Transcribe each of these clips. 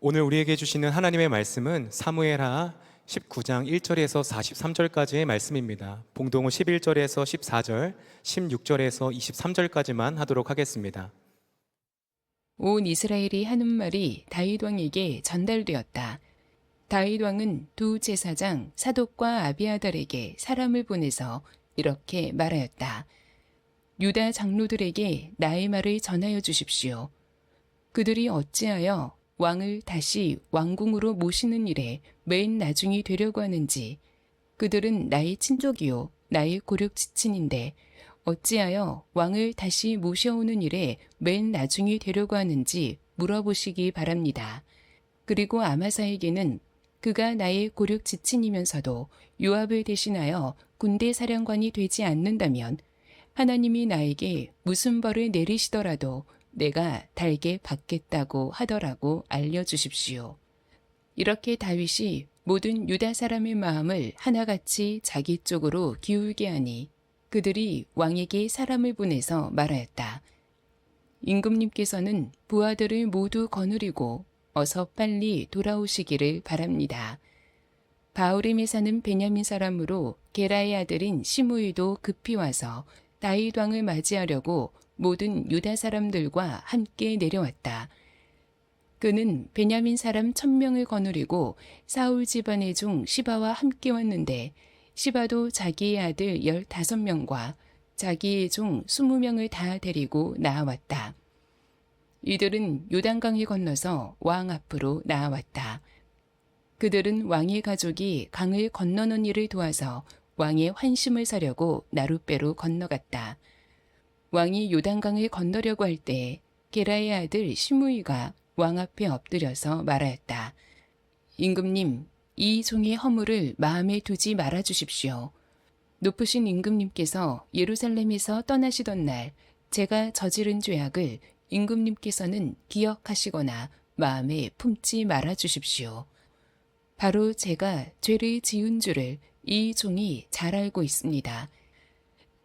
오늘 우리에게 주시는 하나님의 말씀은 사무엘하 19장 1절에서 43절까지의 말씀입니다. 봉동은 11절에서 14절, 16절에서 23절까지만 하도록 하겠습니다. 온 이스라엘이 하는 말이 다윗 왕에게 전달되었다. 다윗 왕은 두 제사장 사독과 아비아달에게 사람을 보내서 이렇게 말하였다. 유다 장로들에게 나의 말을 전하여 주십시오. 그들이 어찌하여 왕을 다시 왕궁으로 모시는 일에 맨 나중이 되려고 하는지, 그들은 나의 친족이요 나의 고륙 지친인데 어찌하여 왕을 다시 모셔오는 일에 맨 나중이 되려고 하는지 물어보시기 바랍니다. 그리고 아마사에게는 그가 나의 고륙 지친이면서도 요압을 대신하여 군대 사령관이 되지 않는다면 하나님이 나에게 무슨 벌을 내리시더라도 내가 달게 받겠다고 하더라고 알려주십시오. 이렇게 다윗이 모든 유다 사람의 마음을 하나같이 자기 쪽으로 기울게 하니 그들이 왕에게 사람을 보내서 말하였다. 임금님께서는 부하들을 모두 거느리고 어서 빨리 돌아오시기를 바랍니다. 바울임에 사는 베냐민 사람으로 게라의 아들인 시므이도 급히 와서 다윗 왕을 맞이하려고 모든 유다 사람들과 함께 내려왔다. 그는 베냐민 사람 1000명을 거느리고 사울 집안의 종 시바와 함께 왔는데 시바도 자기의 아들 15명과 자기의 종 20명을 다 데리고 나아왔다. 이들은 요단강을 건너서 왕 앞으로 나아왔다. 그들은 왕의 가족이 강을 건너는 일을 도와서 왕의 환심을 사려고 나룻배로 건너갔다. 왕이 요단강을 건너려고 할 때 게라의 아들 시므이가 왕 앞에 엎드려서 말하였다. 임금님, 이 종의 허물을 마음에 두지 말아 주십시오. 높으신 임금님께서 예루살렘에서 떠나시던 날 제가 저지른 죄악을 임금님께서는 기억하시거나 마음에 품지 말아 주십시오. 바로 제가 죄를 지은 줄을 이 종이 잘 알고 있습니다.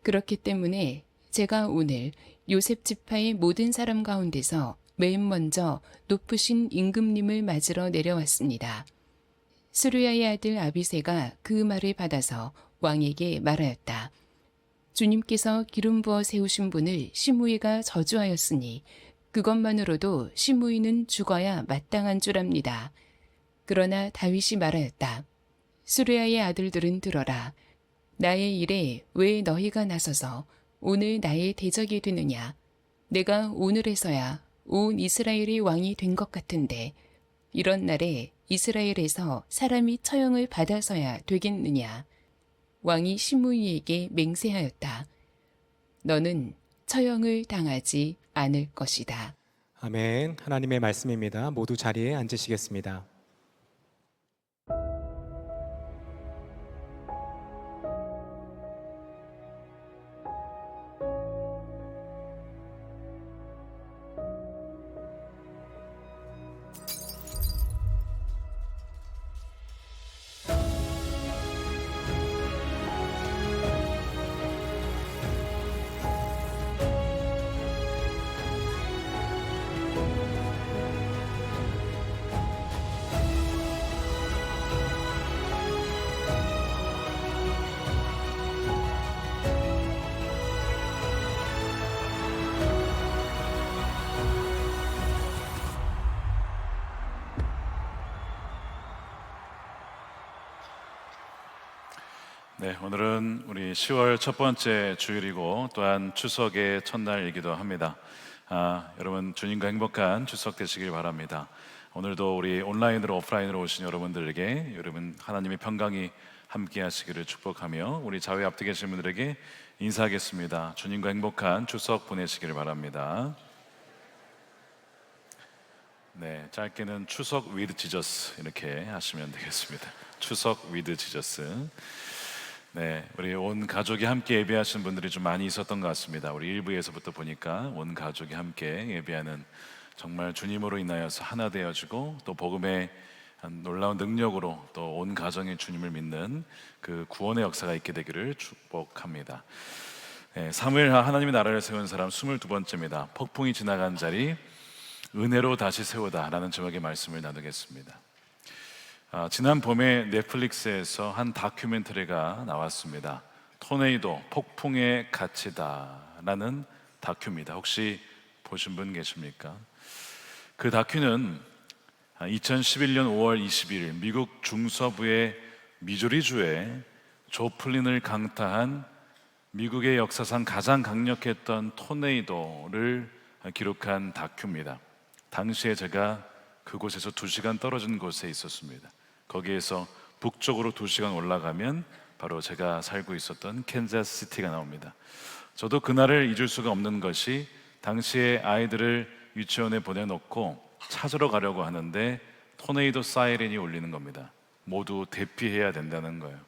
그렇기 때문에 제가 오늘 요셉 지파의 모든 사람 가운데서 맨 먼저 높으신 임금님을 맞으러 내려왔습니다. 스루야의 아들 아비새가 그 말을 받아서 왕에게 말하였다. 주님께서 기름 부어 세우신 분을 시므이가 저주하였으니 그것만으로도 시므이는 죽어야 마땅한 줄 압니다. 그러나 다윗이 말하였다. 스루야의 아들들은 들어라. 나의 일에 왜 너희가 나서서 오늘 나의 대적이 되느냐. 내가 오늘에서야 온 이스라엘의 왕이 된 것 같은데 이런 날에 이스라엘에서 사람이 처형을 받아서야 되겠느냐. 왕이 시므이에게 맹세하였다. 너는 처형을 당하지 않을 것이다. 아멘. 하나님의 말씀입니다. 모두 자리에 앉으시겠습니다. 네, 오늘은 우리 10월 첫 번째 주일이고 또한 추석의 첫날이기도 합니다. 여러분 주님과 행복한 추석 되시길 바랍니다. 오늘도 우리 온라인으로 오프라인으로 오신 여러분들에게 여러분 하나님의 평강이 함께 하시기를 축복하며 우리 자외 앞에 계신 분들에게 인사하겠습니다. 주님과 행복한 추석 보내시기를 바랍니다. 네, 짧게는 추석 위드 지저스 이렇게 하시면 되겠습니다. 추석 위드 지저스. 네, 우리 온 가족이 함께 예배하시는 분들이 좀 많이 있었던 것 같습니다. 우리 일부에서부터 보니까 온 가족이 함께 예배하는 정말 주님으로 인하여서 하나 되어지고 또 복음의 놀라운 능력으로 또 온 가정이 주님을 믿는 그 구원의 역사가 있게 되기를 축복합니다. 네, 사무엘하 하나님의 나라를 세운 사람 22번째입니다. 폭풍이 지나간 자리 은혜로 다시 세우다라는 제목의 말씀을 나누겠습니다. 지난 봄에 넷플릭스에서 한 다큐멘터리가 나왔습니다. 토네이도, 폭풍의 가치다라는 다큐입니다. 혹시 보신 분 계십니까? 그 다큐는 2011년 5월 20일 미국 중서부의 미주리주에 조플린을 강타한 미국의 역사상 가장 강력했던 토네이도를 기록한 다큐입니다. 당시에 제가 그곳에서 2시간 떨어진 곳에 있었습니다. 거기에서 북쪽으로 2시간 올라가면 바로 제가 살고 있었던 캔자스시티가 나옵니다. 저도 그날을 잊을 수가 없는 것이 당시에 아이들을 유치원에 보내놓고 찾으러 가려고 하는데 토네이도 사이렌이 울리는 겁니다. 모두 대피해야 된다는 거예요.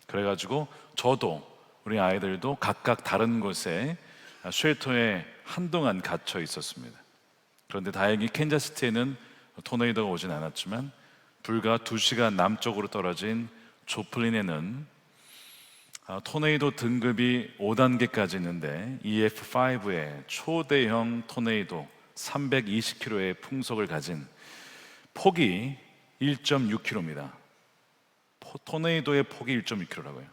그래가지고 저도 우리 아이들도 각각 다른 곳에 쉘터에 한동안 갇혀 있었습니다. 그런데 다행히 캔자스시티에는 토네이도가 오진 않았지만 불과 2시간 남쪽으로 떨어진 조플린에는 토네이도 등급이 5단계까지 있는데 EF5의 초대형 토네이도 320km의 풍속을 가진 폭이 1.6km입니다. 토네이도의 폭이 1.6km라고요.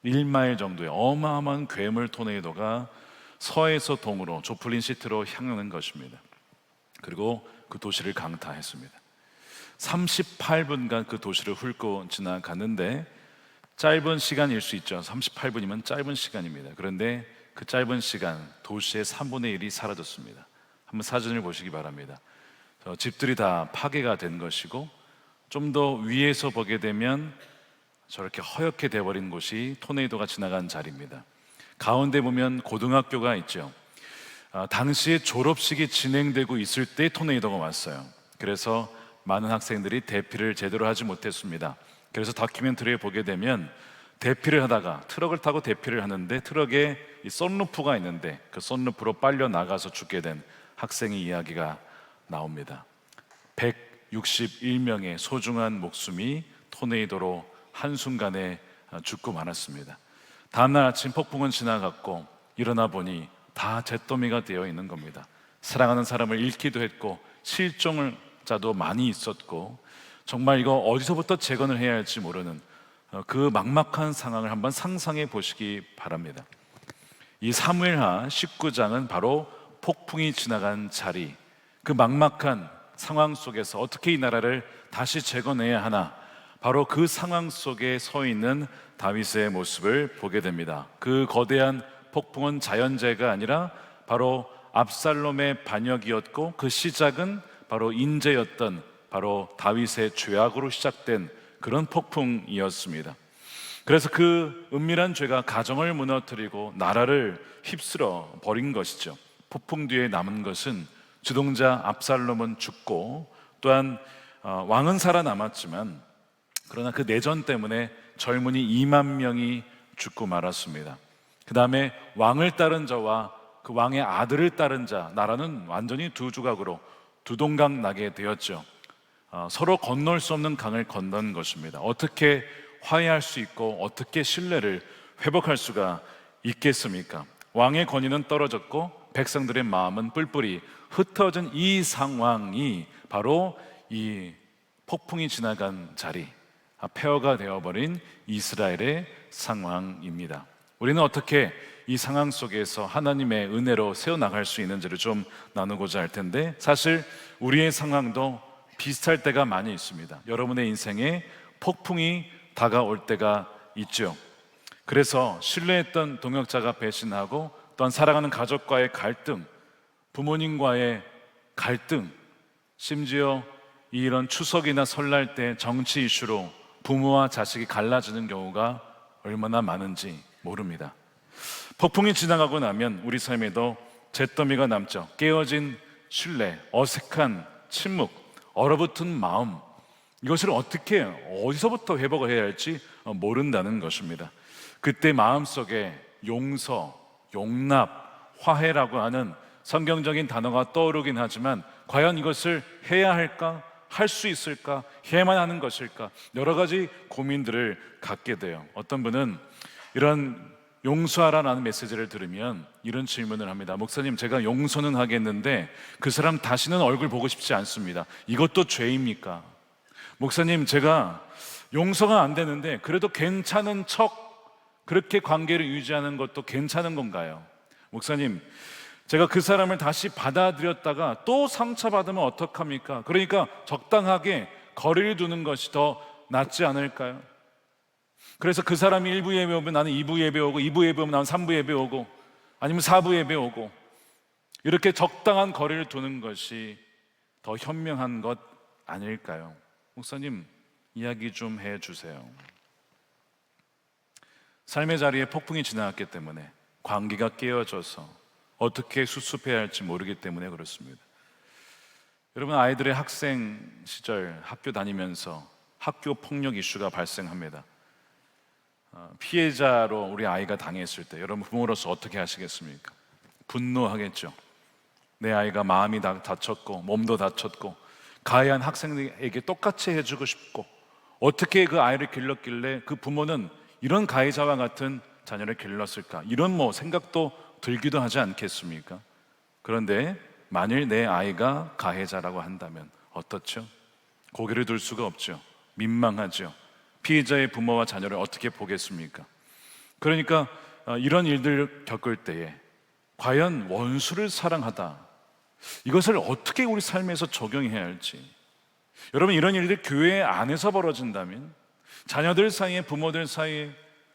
1마일 정도의 어마어마한 괴물 토네이도가 서에서 동으로 조플린 시티로 향하는 것입니다. 그리고 그 도시를 강타했습니다. 38분간 그 도시를 훑고 지나갔는데 짧은 시간일 수 있죠. 38분이면 짧은 시간입니다. 그런데 그 짧은 시간 도시의 3분의 1이 사라졌습니다. 한번 사진을 보시기 바랍니다. 집들이 다 파괴가 된 것이고 좀 더 위에서 보게 되면 저렇게 허옇게 돼버린 곳이 토네이도가 지나간 자리입니다. 가운데 보면 고등학교가 있죠. 당시에 졸업식이 진행되고 있을 때 토네이도가 왔어요. 그래서 많은 학생들이 대피를 제대로 하지 못했습니다. 그래서 다큐멘터리에 보게 되면 대피를 하다가 트럭을 타고 대피를 하는데 트럭에 이 썬루프가 있는데 그 썬루프로 빨려 나가서 죽게 된 학생의 이야기가 나옵니다. 161명의 소중한 목숨이 토네이도로 한순간에 죽고 말았습니다. 다음날 아침 폭풍은 지나갔고 일어나 보니 다 잿더미가 되어 있는 겁니다. 사랑하는 사람을 잃기도 했고 실종자도 많이 있었고 정말 이거 어디서부터 재건을 해야 할지 모르는 그 막막한 상황을 한번 상상해 보시기 바랍니다. 이 사무엘하 19장은 바로 폭풍이 지나간 자리, 그 막막한 상황 속에서 어떻게 이 나라를 다시 재건해야 하나, 바로 그 상황 속에 서 있는 다윗의 모습을 보게 됩니다. 그 거대한 폭풍은 자연재해가 아니라 바로 압살롬의 반역이었고 그 시작은 바로 인재였던 바로 다윗의 죄악으로 시작된 그런 폭풍이었습니다. 그래서 그 은밀한 죄가 가정을 무너뜨리고 나라를 휩쓸어 버린 것이죠. 폭풍 뒤에 남은 것은 주동자 압살롬은 죽고 또한 왕은 살아남았지만 그러나 그 내전 때문에 젊은이 2만 명이 죽고 말았습니다. 그 다음에 왕을 따른 자와 그 왕의 아들을 따른 자, 나라는 완전히 두 조각으로 두동강 나게 되었죠. 서로 건널 수 없는 강을 건넌 것입니다. 어떻게 화해할 수 있고 어떻게 신뢰를 회복할 수가 있겠습니까? 왕의 권위는 떨어졌고 백성들의 마음은 뿔뿔이 흩어진 이 상황이 바로 이 폭풍이 지나간 자리, 폐허가 되어버린 이스라엘의 상황입니다. 우리는 어떻게 이 상황 속에서 하나님의 은혜로 세워나갈 수 있는지를 좀 나누고자 할 텐데, 사실 우리의 상황도 비슷할 때가 많이 있습니다. 여러분의 인생에 폭풍이 다가올 때가 있죠. 그래서 신뢰했던 동역자가 배신하고 또한 사랑하는 가족과의 갈등, 부모님과의 갈등, 심지어 이런 추석이나 설날 때 정치 이슈로 부모와 자식이 갈라지는 경우가 얼마나 많은지 모릅니다. 폭풍이 지나가고 나면 우리 삶에도 잿더미가 남죠. 깨어진 신뢰, 어색한 침묵, 얼어붙은 마음, 이것을 어떻게 어디서부터 회복을 해야 할지 모른다는 것입니다. 그때 마음속에 용서, 용납, 화해라고 하는 성경적인 단어가 떠오르긴 하지만 과연 이것을 해야 할까? 할 수 있을까? 해야만 하는 것일까? 여러 가지 고민들을 갖게 돼요. 어떤 분은 이런 용서하라는 메시지를 들으면 이런 질문을 합니다. 목사님, 제가 용서는 하겠는데 그 사람 다시는 얼굴 보고 싶지 않습니다. 이것도 죄입니까? 목사님, 제가 용서가 안 되는데 그래도 괜찮은 척 그렇게 관계를 유지하는 것도 괜찮은 건가요? 목사님, 제가 그 사람을 다시 받아들였다가 또 상처받으면 어떡합니까? 그러니까 적당하게 거리를 두는 것이 더 낫지 않을까요? 그래서 그 사람이 1부 예배 오면 나는 2부 예배 오고, 2부 예배 오면 나는 3부 예배 오고, 아니면 4부 예배 오고, 이렇게 적당한 거리를 두는 것이 더 현명한 것 아닐까요? 목사님, 이야기 좀 해주세요. 삶의 자리에 폭풍이 지나갔기 때문에, 관계가 깨어져서 어떻게 수습해야 할지 모르기 때문에 그렇습니다. 여러분, 아이들의 학생 시절 학교 다니면서 학교 폭력 이슈가 발생합니다. 피해자로 우리 아이가 당했을 때 여러분 부모로서 어떻게 하시겠습니까? 분노하겠죠. 내 아이가 마음이 다쳤고 몸도 다쳤고 가해한 학생에게 똑같이 해주고 싶고, 어떻게 그 아이를 길렀길래 그 부모는 이런 가해자와 같은 자녀를 길렀을까, 이런 생각도 들기도 하지 않겠습니까? 그런데 만일 내 아이가 가해자라고 한다면 어떻죠? 고개를 들 수가 없죠. 민망하죠. 피해자의 부모와 자녀를 어떻게 보겠습니까? 그러니까 이런 일들을 겪을 때에 과연 원수를 사랑하다, 이것을 어떻게 우리 삶에서 적용해야 할지, 여러분, 이런 일들이 교회 안에서 벌어진다면, 자녀들 사이에, 부모들 사이에,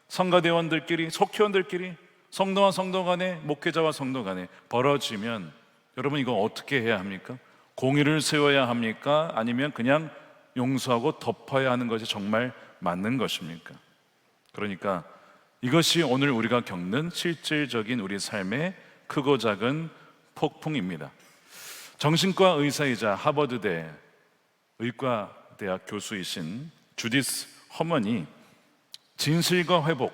성가대원들끼리, 속회원들끼리, 성도와 성도 간에, 목회자와 성도 간에 벌어지면 여러분, 이거 어떻게 해야 합니까? 공의를 세워야 합니까? 아니면 그냥 용서하고 덮어야 하는 것이 정말 맞는 것입니까? 그러니까 이것이 오늘 우리가 겪는 실질적인 우리 삶의 크고 작은 폭풍입니다. 정신과 의사이자 하버드대 의과대학 교수이신 주디스 허먼이 진실과 회복,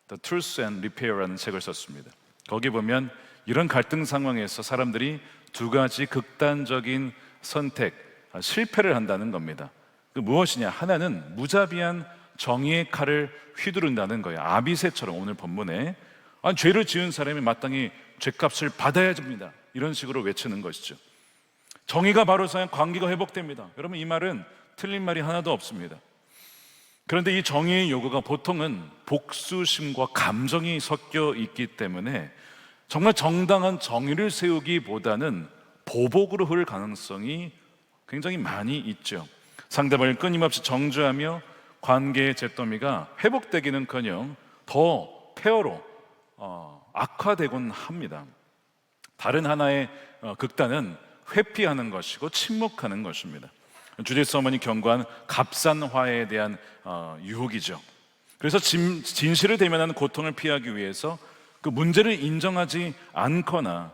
The Truth and Repair라는 책을 썼습니다. 거기 보면 이런 갈등 상황에서 사람들이 두 가지 극단적인 선택, 실패를 한다는 겁니다. 그 무엇이냐? 하나는 무자비한 정의의 칼을 휘두른다는 거예요. 아비새처럼 오늘 본문에 죄를 지은 사람이 마땅히 죄값을 받아야 됩니다, 이런 식으로 외치는 것이죠. 정의가 바로 서야 관계가 회복됩니다. 여러분, 이 말은 틀린 말이 하나도 없습니다. 그런데 이 정의의 요구가 보통은 복수심과 감정이 섞여 있기 때문에 정말 정당한 정의를 세우기보다는 보복으로 흐를 가능성이 굉장히 많이 있죠. 상대방을 끊임없이 정죄하며 관계의 잿더미가 회복되기는커녕 더 폐허로 악화되곤 합니다. 다른 하나의 극단은 회피하는 것이고 침묵하는 것입니다. 주디스 허먼이 경고한 값싼 화해에 대한 유혹이죠. 그래서 진실을 대면하는 고통을 피하기 위해서 그 문제를 인정하지 않거나,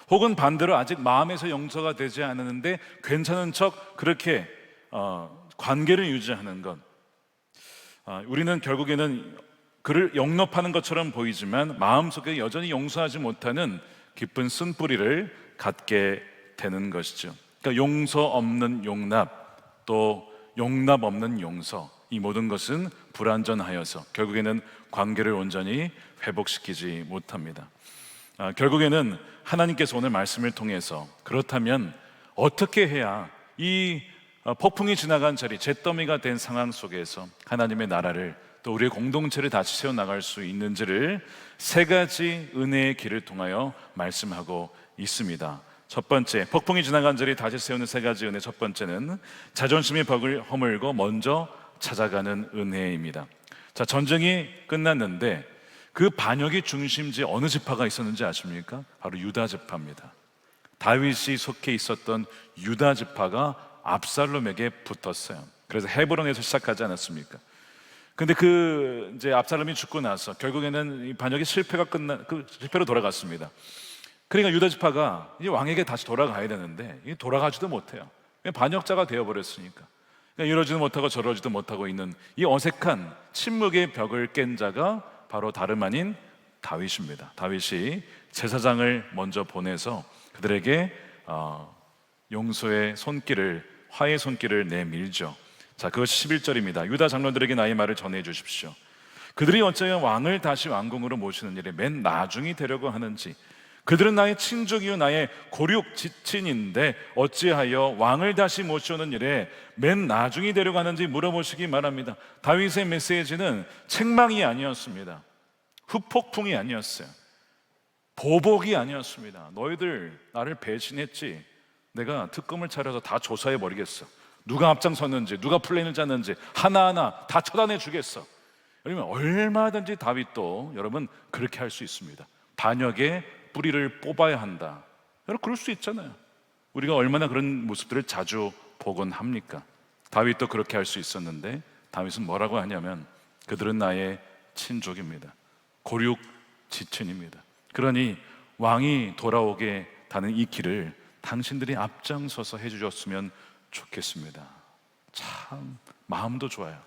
혹은 반대로 아직 마음에서 용서가 되지 않았는데 괜찮은 척 그렇게 관계를 유지하는 것, 우리는 결국에는 그를 영접하는 것처럼 보이지만 마음속에 여전히 용서하지 못하는 깊은 쓴뿌리를 갖게 되는 것이죠. 그러니까 용서 없는 용납, 또 용납 없는 용서, 이 모든 것은 불완전하여서 결국에는 관계를 온전히 회복시키지 못합니다. 결국에는 하나님께서 오늘 말씀을 통해서 그렇다면 어떻게 해야 이 폭풍이 지나간 자리, 잿더미가 된 상황 속에서 하나님의 나라를, 또 우리의 공동체를 다시 세워나갈 수 있는지를 세 가지 은혜의 길을 통하여 말씀하고 있습니다. 첫 번째, 폭풍이 지나간 자리 다시 세우는 세 가지 은혜. 첫 번째는 자존심의 벽을 허물고 먼저 찾아가는 은혜입니다. 자, 전쟁이 끝났는데 그 반역의 중심지에 어느 지파가 있었는지 아십니까? 바로 유다 지파입니다. 다윗이 속해 있었던 유다 지파가 압살롬에게 붙었어요. 그래서 헤브론에서 시작하지 않았습니까? 근데 이제 압살롬이 죽고 나서 결국에는 이 반역의 실패로 돌아갔습니다. 그러니까 유다 지파가 이 왕에게 다시 돌아가야 되는데 돌아가지도 못해요. 반역자가 되어버렸으니까. 그러니까 이러지도 못하고 저러지도 못하고 있는 이 어색한 침묵의 벽을 깬 자가 바로 다름 아닌 다윗입니다. 다윗이 제사장을 먼저 보내서 그들에게 용서의 손길을, 화해의 손길을 내밀죠. 자, 그것이 11절입니다. 유다 장로들에게 나의 말을 전해 주십시오. 그들이 어찌하여 왕을 다시 왕궁으로 모시는 일에 맨 나중이 되려고 하는지, 그들은 나의 친족이요 나의 고륙 지친인데 어찌하여 왕을 다시 모셔오는 일에 맨 나중이 되려고 하는지 물어보시기 바랍니다. 다윗의 메시지는 책망이 아니었습니다. 후폭풍이 아니었어요. 보복이 아니었습니다. 너희들 나를 배신했지, 내가 특검을 차려서 다 조사해 버리겠어. 누가 앞장섰는지, 누가 플랜을 짰는지 하나하나 다 처단해 주겠어. 여러분, 얼마든지 다윗도 여러분 그렇게 할 수 있습니다. 반역의 뿌리를 뽑아야 한다. 여러분 그럴 수 있잖아요. 우리가 얼마나 그런 모습들을 자주 보곤 합니까? 다윗도 그렇게 할 수 있었는데 다윗은 뭐라고 하냐면, 그들은 나의 친족입니다. 고륙 지친입니다. 그러니 왕이 돌아오게 다는 이 길을 당신들이 앞장서서 해주셨으면 좋겠습니다. 참 마음도 좋아요.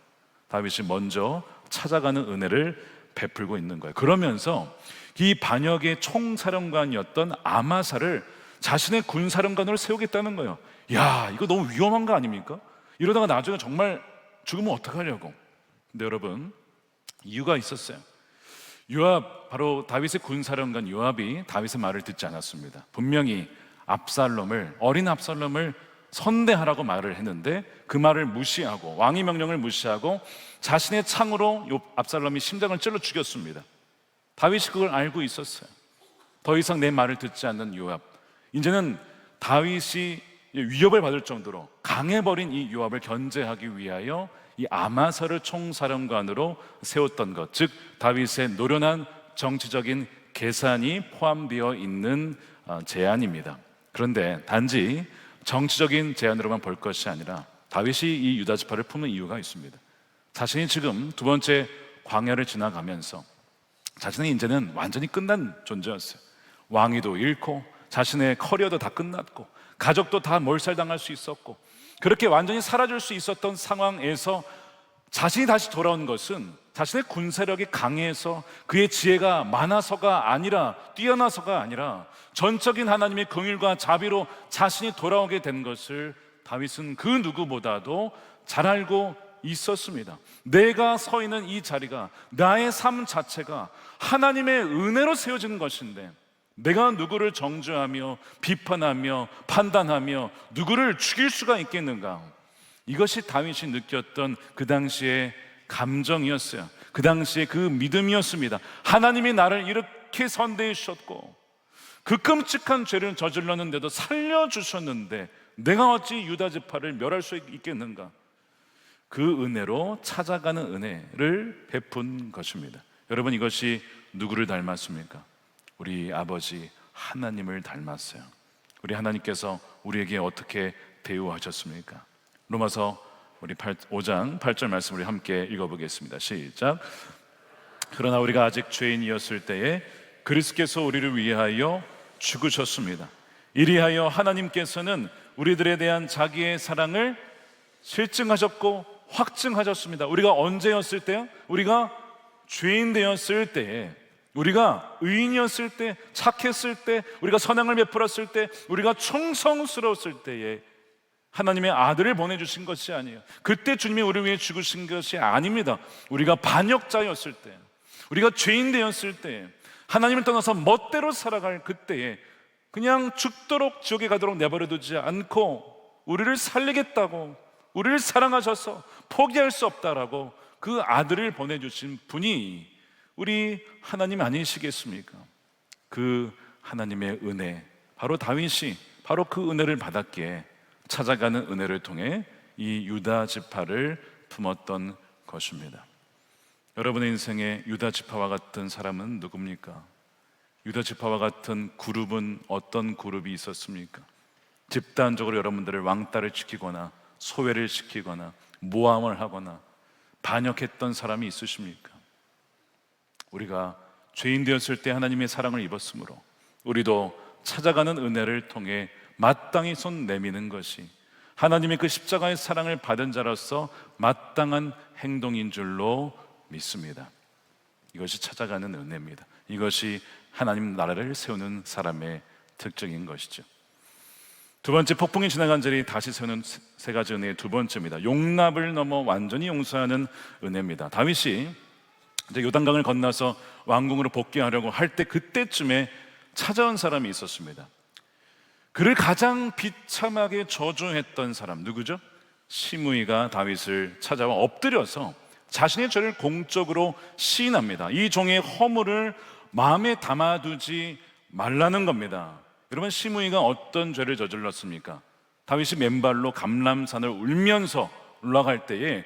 다윗이 먼저 찾아가는 은혜를 베풀고 있는 거예요. 그러면서 이 반역의 총사령관이었던 아마사를 자신의 군사령관으로 세우겠다는 거예요. 야, 이거 너무 위험한 거 아닙니까? 이러다가 나중에 정말 죽으면 어떡하려고. 근데 여러분, 이유가 있었어요. 요압, 바로 다윗의 군사령관 요압이 다윗의 말을 듣지 않았습니다. 분명히 어린 압살롬을 선대하라고 말을 했는데 그 말을 무시하고, 왕의 명령을 무시하고 자신의 창으로 압살롬이 심장을 찔러 죽였습니다. 다윗이 그걸 알고 있었어요. 더 이상 내 말을 듣지 않는 요압, 이제는 다윗이 위협을 받을 정도로 강해버린 이 요압을 견제하기 위하여 이 아마사를 총사령관으로 세웠던 것, 즉 다윗의 노련한 정치적인 계산이 포함되어 있는 제안입니다. 그런데 단지 정치적인 제안으로만 볼 것이 아니라 다윗이 이 유다 지파를 품은 이유가 있습니다. 자신이 지금 두 번째 광야를 지나가면서 자신은 이제는 완전히 끝난 존재였어요. 왕위도 잃고 자신의 커리어도 다 끝났고 가족도 다 몰살당할 수 있었고, 그렇게 완전히 사라질 수 있었던 상황에서 자신이 다시 돌아온 것은 자신의 군사력이 강해서 그의 지혜가 많아서가 아니라, 뛰어나서가 아니라 전적인 하나님의 긍휼과 자비로 자신이 돌아오게 된 것을 다윗은 그 누구보다도 잘 알고 있었습니다. 내가 서 있는 이 자리가, 나의 삶 자체가 하나님의 은혜로 세워지는 것인데, 내가 누구를 정죄하며 비판하며 판단하며 누구를 죽일 수가 있겠는가? 이것이 다윗이 느꼈던 그 당시의 감정이었어요. 그 당시의 그 믿음이었습니다. 하나님이 나를 이렇게 선대해 주셨고 그 끔찍한 죄를 저질렀는데도 살려주셨는데 내가 어찌 유다 지파를 멸할 수 있겠는가? 그 은혜로 찾아가는 은혜를 베푼 것입니다. 여러분, 이것이 누구를 닮았습니까? 우리 아버지 하나님을 닮았어요. 우리 하나님께서 우리에게 어떻게 대우하셨습니까? 로마서 우리 5장 8절 말씀 우리 함께 읽어보겠습니다. 시작. 그러나 우리가 아직 죄인이었을 때에 그리스도께서 우리를 위하여 죽으셨습니다. 이리하여 하나님께서는 우리들에 대한 자기의 사랑을 실증하셨고 확증하셨습니다. 우리가 언제였을 때요? 우리가 죄인 되었을 때에, 우리가 의인이었을 때, 착했을 때, 우리가 선행을 베풀었을 때, 우리가 충성스러웠을 때에 하나님의 아들을 보내주신 것이 아니에요. 그때 주님이 우리를 위해 죽으신 것이 아닙니다. 우리가 반역자였을 때, 우리가 죄인 되었을 때, 하나님을 떠나서 멋대로 살아갈 그때에 그냥 죽도록 지옥에 가도록 내버려두지 않고 우리를 살리겠다고, 우리를 사랑하셔서 포기할 수 없다라고 그 아들을 보내주신 분이 우리 하나님 아니시겠습니까? 그 하나님의 은혜, 바로 다윗이 바로 그 은혜를 받았기에 찾아가는 은혜를 통해 이 유다 지파를 품었던 것입니다. 여러분의 인생에 유다 지파와 같은 사람은 누굽니까? 유다 지파와 같은 그룹은 어떤 그룹이 있었습니까? 집단적으로 여러분들을 왕따를 시키거나 소외를 시키거나 모함을 하거나 반역했던 사람이 있으십니까? 우리가 죄인 되었을 때 하나님의 사랑을 입었으므로 우리도 찾아가는 은혜를 통해 마땅히 손 내미는 것이 하나님의 그 십자가의 사랑을 받은 자로서 마땅한 행동인 줄로 믿습니다. 이것이 찾아가는 은혜입니다. 이것이 하나님 나라를 세우는 사람의 특징인 것이죠. 두 번째, 폭풍이 지나간 자리 다시 세우는 세 가지 은혜의 두 번째입니다. 용납을 넘어 완전히 용서하는 은혜입니다. 다윗이 이제 요단강을 건너서 왕궁으로 복귀하려고 할 때 그때쯤에 찾아온 사람이 있었습니다. 그를 가장 비참하게 저주했던 사람 누구죠? 시므이가 다윗을 찾아와 엎드려서 자신의 죄를 공적으로 시인합니다. 이 종의 허물을 마음에 담아두지 말라는 겁니다. 여러분, 시므이가 어떤 죄를 저질렀습니까? 다윗이 맨발로 감람산을 울면서 올라갈 때에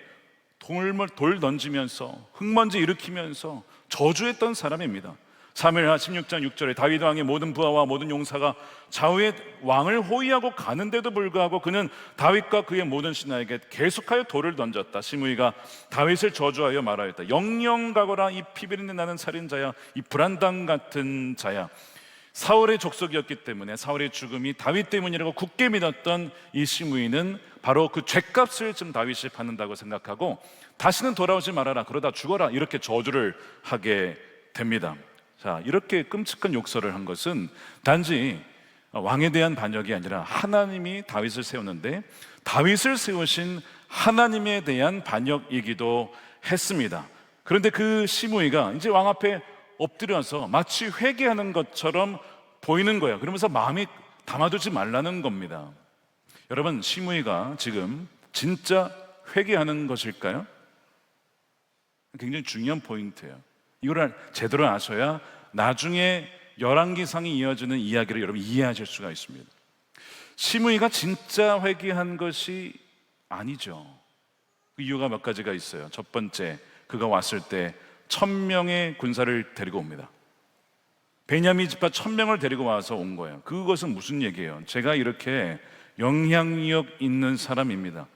돌 던지면서 흙먼지 일으키면서 저주했던 사람입니다. 사무엘하 16장 6절에 다윗 왕의 모든 부하와 모든 용사가 좌우의 왕을 호위하고 가는데도 불구하고 그는 다윗과 그의 모든 신하에게 계속하여 돌을 던졌다. 시므이가 다윗을 저주하여 말하였다. 영영 가거라, 이 피비린내 나는 살인자야, 이 불안당 같은 자야. 사울의 족속이었기 때문에 사울의 죽음이 다윗 때문이라고 굳게 믿었던 이 시므이는 바로 그 죗값을 지금 다윗이 받는다고 생각하고 다시는 돌아오지 말아라, 그러다 죽어라, 이렇게 저주를 하게 됩니다. 자, 이렇게 끔찍한 욕설을 한 것은 단지 왕에 대한 반역이 아니라 하나님이 다윗을 세웠는데 다윗을 세우신 하나님에 대한 반역이기도 했습니다. 그런데 그 시므이가 이제 왕 앞에 엎드려서 마치 회개하는 것처럼 보이는 거야. 그러면서 마음에 담아두지 말라는 겁니다. 여러분, 시므이가 지금 진짜 회개하는 것일까요? 굉장히 중요한 포인트예요. 이걸 제대로 아셔야 나중에 열왕기상이 이어지는 이야기를 여러분 이해하실 수가 있습니다. 시므이가 진짜 회개한 것이 아니죠. 그 이유가 몇 가지가 있어요. 첫 번째, 그가 왔을 때 1000명의 군사를 데리고 옵니다. 베냐민 지파 1000명을 데리고 와서 온 거예요. 그것은 무슨 얘기예요? 제가 이렇게 영향력 있는 사람입니다.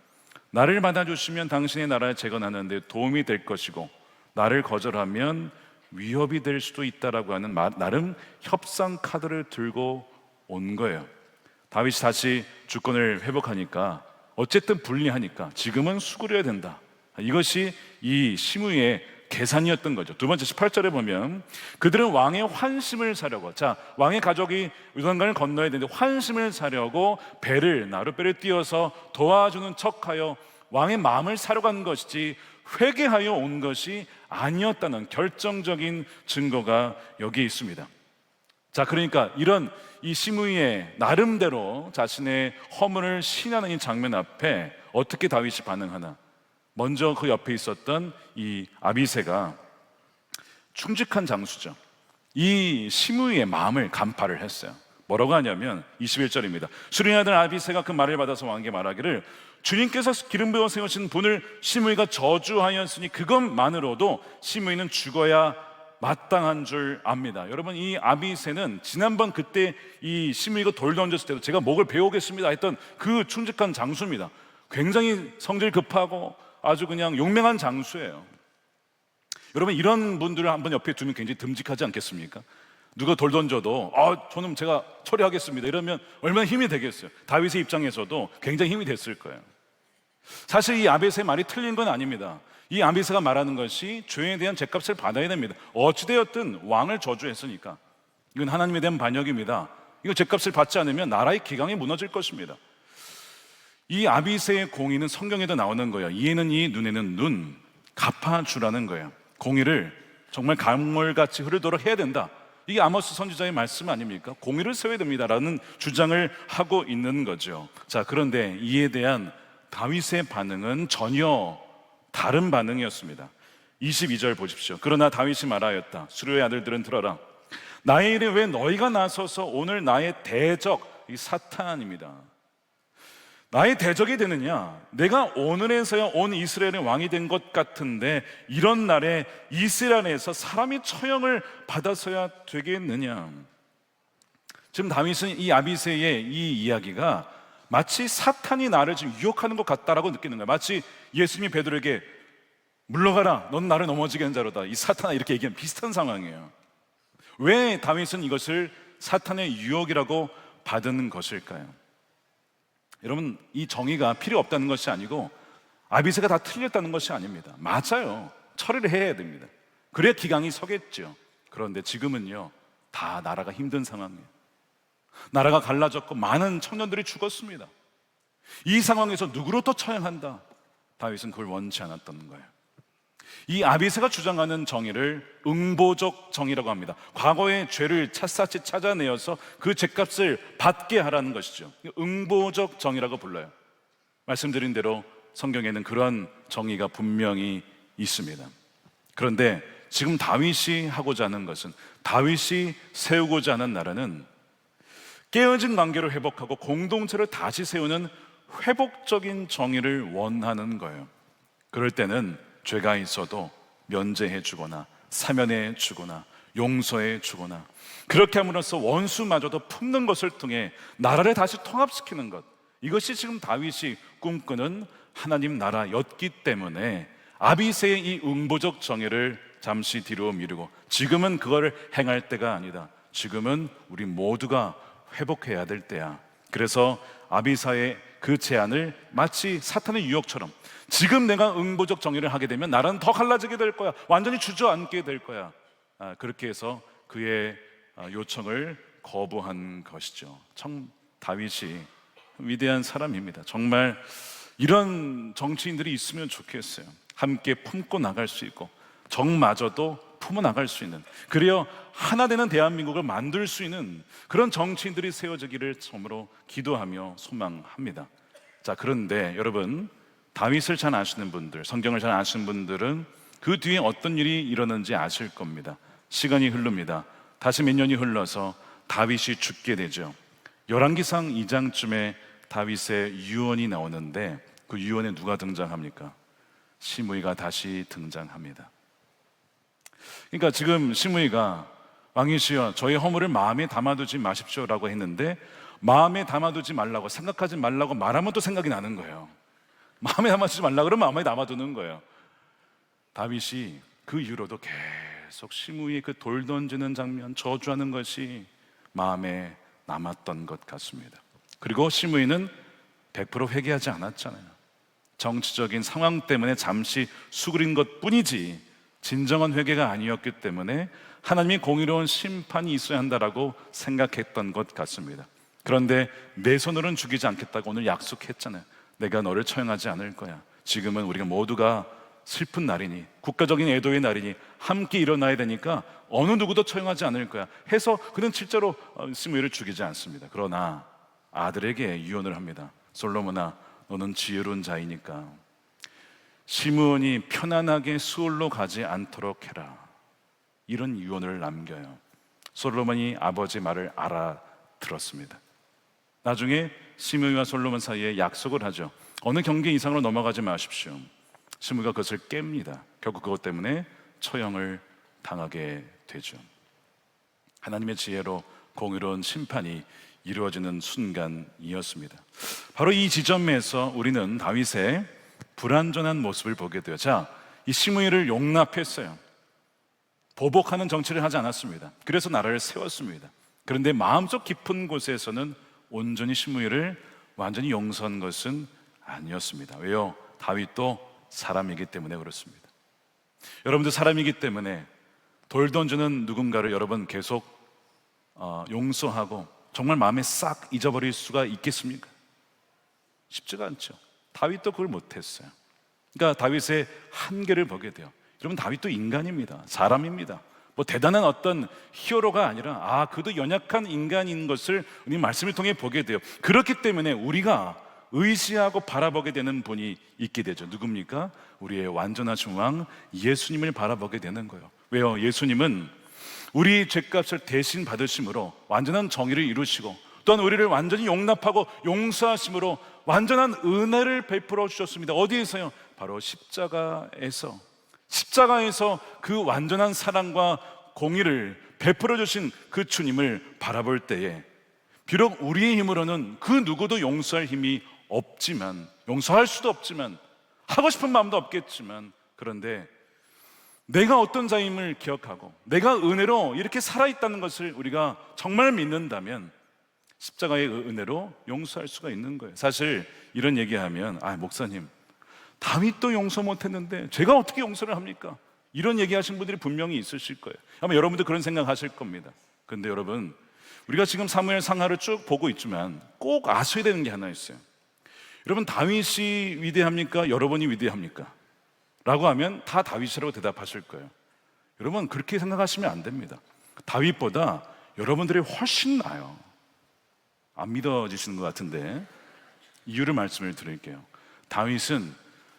나를 받아주시면 당신의 나라에 재건하는 데 도움이 될 것이고 나를 거절하면 위협이 될 수도 있다라고 하는 나름 협상 카드를 들고 온 거예요. 다윗이 다시 주권을 회복하니까 어쨌든 불리하니까 지금은 수그려야 된다. 이것이 이 시므이의 계산이었던 거죠. 두 번째 18절에 보면 그들은 왕의 환심을 사려고, 자, 왕의 가족이 요단강을 건너야 되는데 환심을 사려고 나룻배를 띄워서 도와주는 척하여 왕의 마음을 사러 간 것이지 회개하여 온 것이 아니었다는 결정적인 증거가 여기 있습니다. 자, 그러니까 이런 이 시므이의 나름대로 자신의 허물을 시인하는 이 장면 앞에 어떻게 다윗이 반응하나? 먼저 그 옆에 있었던 이 아비새가 충직한 장수죠. 이 시므이의 마음을 간파를 했어요. 뭐라고 하냐면 21절입니다. 수리의 아들 아비새가 그 말을 받아서 왕에게 말하기를 주님께서 기름 부어 세우신 분을 시므이가 저주하였으니 그것만으로도 시므이는 죽어야 마땅한 줄 압니다. 여러분, 이 아비새는 지난번 그때 이 시므이가 돌 던졌을 때도 제가 목을 베어오겠습니다 했던 그 충직한 장수입니다. 굉장히 성질 급하고 아주 그냥 용맹한 장수예요. 여러분, 이런 분들을 한번 옆에 두면 굉장히 듬직하지 않겠습니까? 누가 돌 던져도 저는 제가 처리하겠습니다 이러면 얼마나 힘이 되겠어요. 다윗의 입장에서도 굉장히 힘이 됐을 거예요. 사실 이 아비새의 말이 틀린 건 아닙니다. 이 아비새가 말하는 것이 죄에 대한 죗값을 받아야 됩니다. 어찌되었든 왕을 저주했으니까 이건 하나님에 대한 반역입니다. 이거 죗값을 받지 않으면 나라의 기강이 무너질 것입니다. 이 아비새의 공의는 성경에도 나오는 거예요. 이에는 이, 눈에는 눈, 갚아주라는 거예요. 공의를 정말 강물같이 흐르도록 해야 된다. 이게 아모스 선지자의 말씀 아닙니까? 공의를 세워야 됩니다라는 주장을 하고 있는 거죠. 자, 그런데 이에 대한 다윗의 반응은 전혀 다른 반응이었습니다. 22절 보십시오. 그러나 다윗이 말하였다. 수르의 아들들은 들어라. 나의 일에 왜 너희가 나서서 오늘 나의 대적, 이 사탄입니다. 나의 대적이 되느냐? 내가 오늘에서야 온 이스라엘의 왕이 된 것 같은데 이런 날에 이스라엘에서 사람이 처형을 받아서야 되겠느냐? 지금 다윗은 이 아비새의 이 이야기가 마치 사탄이 나를 지금 유혹하는 것 같다라고 느끼는 거예요. 마치 예수님이 베드로에게 물러가라, 넌 나를 넘어지게 한 자로다, 이 사탄아, 이렇게 얘기하는 비슷한 상황이에요. 왜 다윗은 이것을 사탄의 유혹이라고 받은 것일까요? 여러분, 이 정의가 필요 없다는 것이 아니고 아비새가 다 틀렸다는 것이 아닙니다. 맞아요. 처리를 해야 됩니다. 그래야 기강이 서겠죠. 그런데 지금은요, 다 나라가 힘든 상황이에요. 나라가 갈라졌고 많은 청년들이 죽었습니다. 이 상황에서 누구로부터 처형한다? 다윗은 그걸 원치 않았던 거예요. 이 아비새가 주장하는 정의를 응보적 정의라고 합니다. 과거의 죄를 샅샅이 찾아내어서 그 죄값을 받게 하라는 것이죠. 응보적 정의라고 불러요. 말씀드린 대로 성경에는 그런 정의가 분명히 있습니다. 그런데 지금 다윗이 하고자 하는 것은, 다윗이 세우고자 하는 나라는 깨어진 관계를 회복하고 공동체를 다시 세우는 회복적인 정의를 원하는 거예요. 그럴 때는 죄가 있어도 면제해 주거나 사면해 주거나 용서해 주거나, 그렇게 함으로써 원수마저도 품는 것을 통해 나라를 다시 통합시키는 것, 이것이 지금 다윗이 꿈꾸는 하나님 나라였기 때문에 아비새의 이 응보적 정의를 잠시 뒤로 미루고, 지금은 그걸 행할 때가 아니다, 지금은 우리 모두가 회복해야 될 때야. 그래서 아비사의 그 제안을 마치 사탄의 유혹처럼, 지금 내가 응보적 정의를 하게 되면 나라는 더 갈라지게 될 거야, 완전히 주저앉게 될 거야, 그렇게 해서 그의 요청을 거부한 것이죠. 참 다윗이 위대한 사람입니다. 정말 이런 정치인들이 있으면 좋겠어요. 함께 품고 나갈 수 있고 적마저도 품어 나갈 수 있는, 그래야 하나 되는 대한민국을 만들 수 있는 그런 정치인들이 세워지기를 처음으로 기도하며 소망합니다. 자, 그런데 여러분, 다윗을 잘 아시는 분들, 성경을 잘 아시는 분들은 그 뒤에 어떤 일이 일어났는지 아실 겁니다. 시간이 흐릅니다. 다시 몇 년이 흘러서 다윗이 죽게 되죠. 열왕기상 2장쯤에 다윗의 유언이 나오는데, 그 유언에 누가 등장합니까? 시므이가 다시 등장합니다. 그러니까 지금 시므이가 왕이시여 저희 허물을 마음에 담아두지 마십시오라고 했는데, 마음에 담아두지 말라고, 생각하지 말라고 말하면 또 생각이 나는 거예요. 마음에 담아두지 말라고 그러면 마음에 담아두는 거예요. 다윗이 그 이후로도 계속 시므이의 그 돌 던지는 장면, 저주하는 것이 마음에 남았던 것 같습니다. 그리고 시므이는 100% 회개하지 않았잖아요. 정치적인 상황 때문에 잠시 수그린 것 뿐이지 진정한 회개가 아니었기 때문에 하나님이 공의로운 심판이 있어야 한다라고 생각했던 것 같습니다. 그런데 내 손으로는 죽이지 않겠다고 오늘 약속했잖아요. 내가 너를 처형하지 않을 거야. 지금은 우리가 모두가 슬픈 날이니, 국가적인 애도의 날이니 함께 일어나야 되니까 어느 누구도 처형하지 않을 거야 해서 그는 실제로 시므이를 죽이지 않습니다. 그러나 아들에게 유언을 합니다. 솔로몬아, 너는 지혜로운 자이니까 시므온이 편안하게 수월로 가지 않도록 해라, 이런 유언을 남겨요. 솔로몬이 아버지 말을 알아들었습니다. 나중에 시므이와 솔로몬 사이에 약속을 하죠. 어느 경계 이상으로 넘어가지 마십시오. 시므이가 그것을 깹니다. 결국 그것 때문에 처형을 당하게 되죠. 하나님의 지혜로 공의로운 심판이 이루어지는 순간이었습니다. 바로 이 지점에서 우리는 다윗의 불완전한 모습을 보게 돼요. 자, 이 시므이를 용납했어요. 보복하는 정치를 하지 않았습니다. 그래서 나라를 세웠습니다. 그런데 마음속 깊은 곳에서는 온전히 시므이를 완전히 용서한 것은 아니었습니다. 왜요? 다윗도 사람이기 때문에 그렇습니다. 여러분들 사람이기 때문에 돌 던지는 누군가를 여러분 계속 용서하고 정말 마음에 싹 잊어버릴 수가 있겠습니까? 쉽지가 않죠. 다윗도 그걸 못했어요. 그러니까 다윗의 한계를 보게 돼요. 여러분, 다윗도 인간입니다. 사람입니다. 뭐 대단한 어떤 히어로가 아니라 그도 연약한 인간인 것을 우리 말씀을 통해 보게 돼요. 그렇기 때문에 우리가 의지하고 바라보게 되는 분이 있게 되죠. 누굽니까? 우리의 완전하신 왕 예수님을 바라보게 되는 거예요. 왜요? 예수님은 우리 죄값을 대신 받으심으로 완전한 정의를 이루시고, 또한 우리를 완전히 용납하고 용서하심으로 완전한 은혜를 베풀어 주셨습니다. 어디에서요? 바로 십자가에서 그 완전한 사랑과 공의를 베풀어 주신 그 주님을 바라볼 때에, 비록 우리의 힘으로는 그 누구도 용서할 힘이 없지만, 용서할 수도 없지만, 하고 싶은 마음도 없겠지만, 그런데 내가 어떤 자임을 기억하고 내가 은혜로 이렇게 살아있다는 것을 우리가 정말 믿는다면 십자가의 은혜로 용서할 수가 있는 거예요. 사실 이런 얘기하면 목사님, 다윗도 용서 못했는데 제가 어떻게 용서를 합니까? 이런 얘기하신 분들이 분명히 있으실 거예요. 아마 여러분도 그런 생각하실 겁니다. 그런데 여러분, 우리가 지금 사무엘 상하를 쭉 보고 있지만 꼭 아셔야 되는 게 하나 있어요. 여러분, 다윗이 위대합니까? 여러분이 위대합니까? 라고 하면 다 다윗이라고 대답하실 거예요. 여러분, 그렇게 생각하시면 안 됩니다. 다윗보다 여러분들이 훨씬 나아요. 안 믿어지시는 것 같은데 이유를 말씀을 드릴게요. 다윗은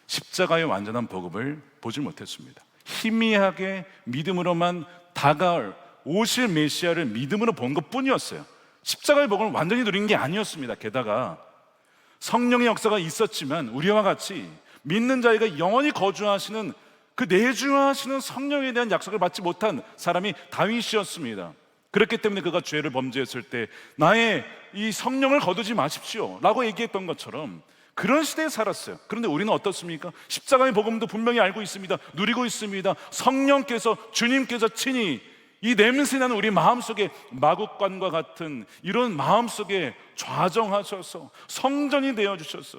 십자가의 완전한 복음을 보질 못했습니다. 희미하게 믿음으로만 다가올 오실 메시아를 믿음으로 본 것뿐이었어요. 십자가의 복음을 완전히 누린 게 아니었습니다. 게다가 성령의 역사가 있었지만 우리와 같이 믿는 자에게 영원히 거주하시는 그 내주하시는 성령에 대한 약속을 받지 못한 사람이 다윗이었습니다. 그렇기 때문에 그가 죄를 범죄했을 때 나의 이 성령을 거두지 마십시오 라고 얘기했던 것처럼 그런 시대에 살았어요. 그런데 우리는 어떻습니까? 십자가의 복음도 분명히 알고 있습니다. 누리고 있습니다. 성령께서, 주님께서 친히 이 냄새나는 우리 마음속에 마국간과 같은 이런 마음속에 좌정하셔서 성전이 되어주셔서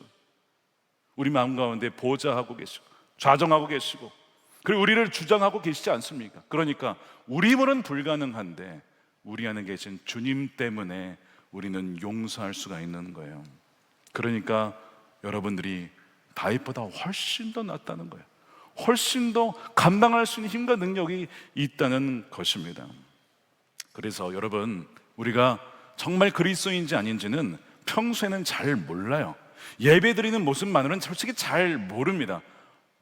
우리 마음 가운데 보좌하고 계시고 좌정하고 계시고 그리고 우리를 주장하고 계시지 않습니까? 그러니까 우리 힘으로는 불가능한데 우리 안에 계신 주님 때문에 우리는 용서할 수가 있는 거예요. 그러니까 여러분들이 다윗보다 훨씬 더 낫다는 거예요. 훨씬 더 감당할 수 있는 힘과 능력이 있다는 것입니다. 그래서 여러분, 우리가 정말 그리스도인지 아닌지는 평소에는 잘 몰라요. 예배드리는 모습만으로는 솔직히 잘 모릅니다.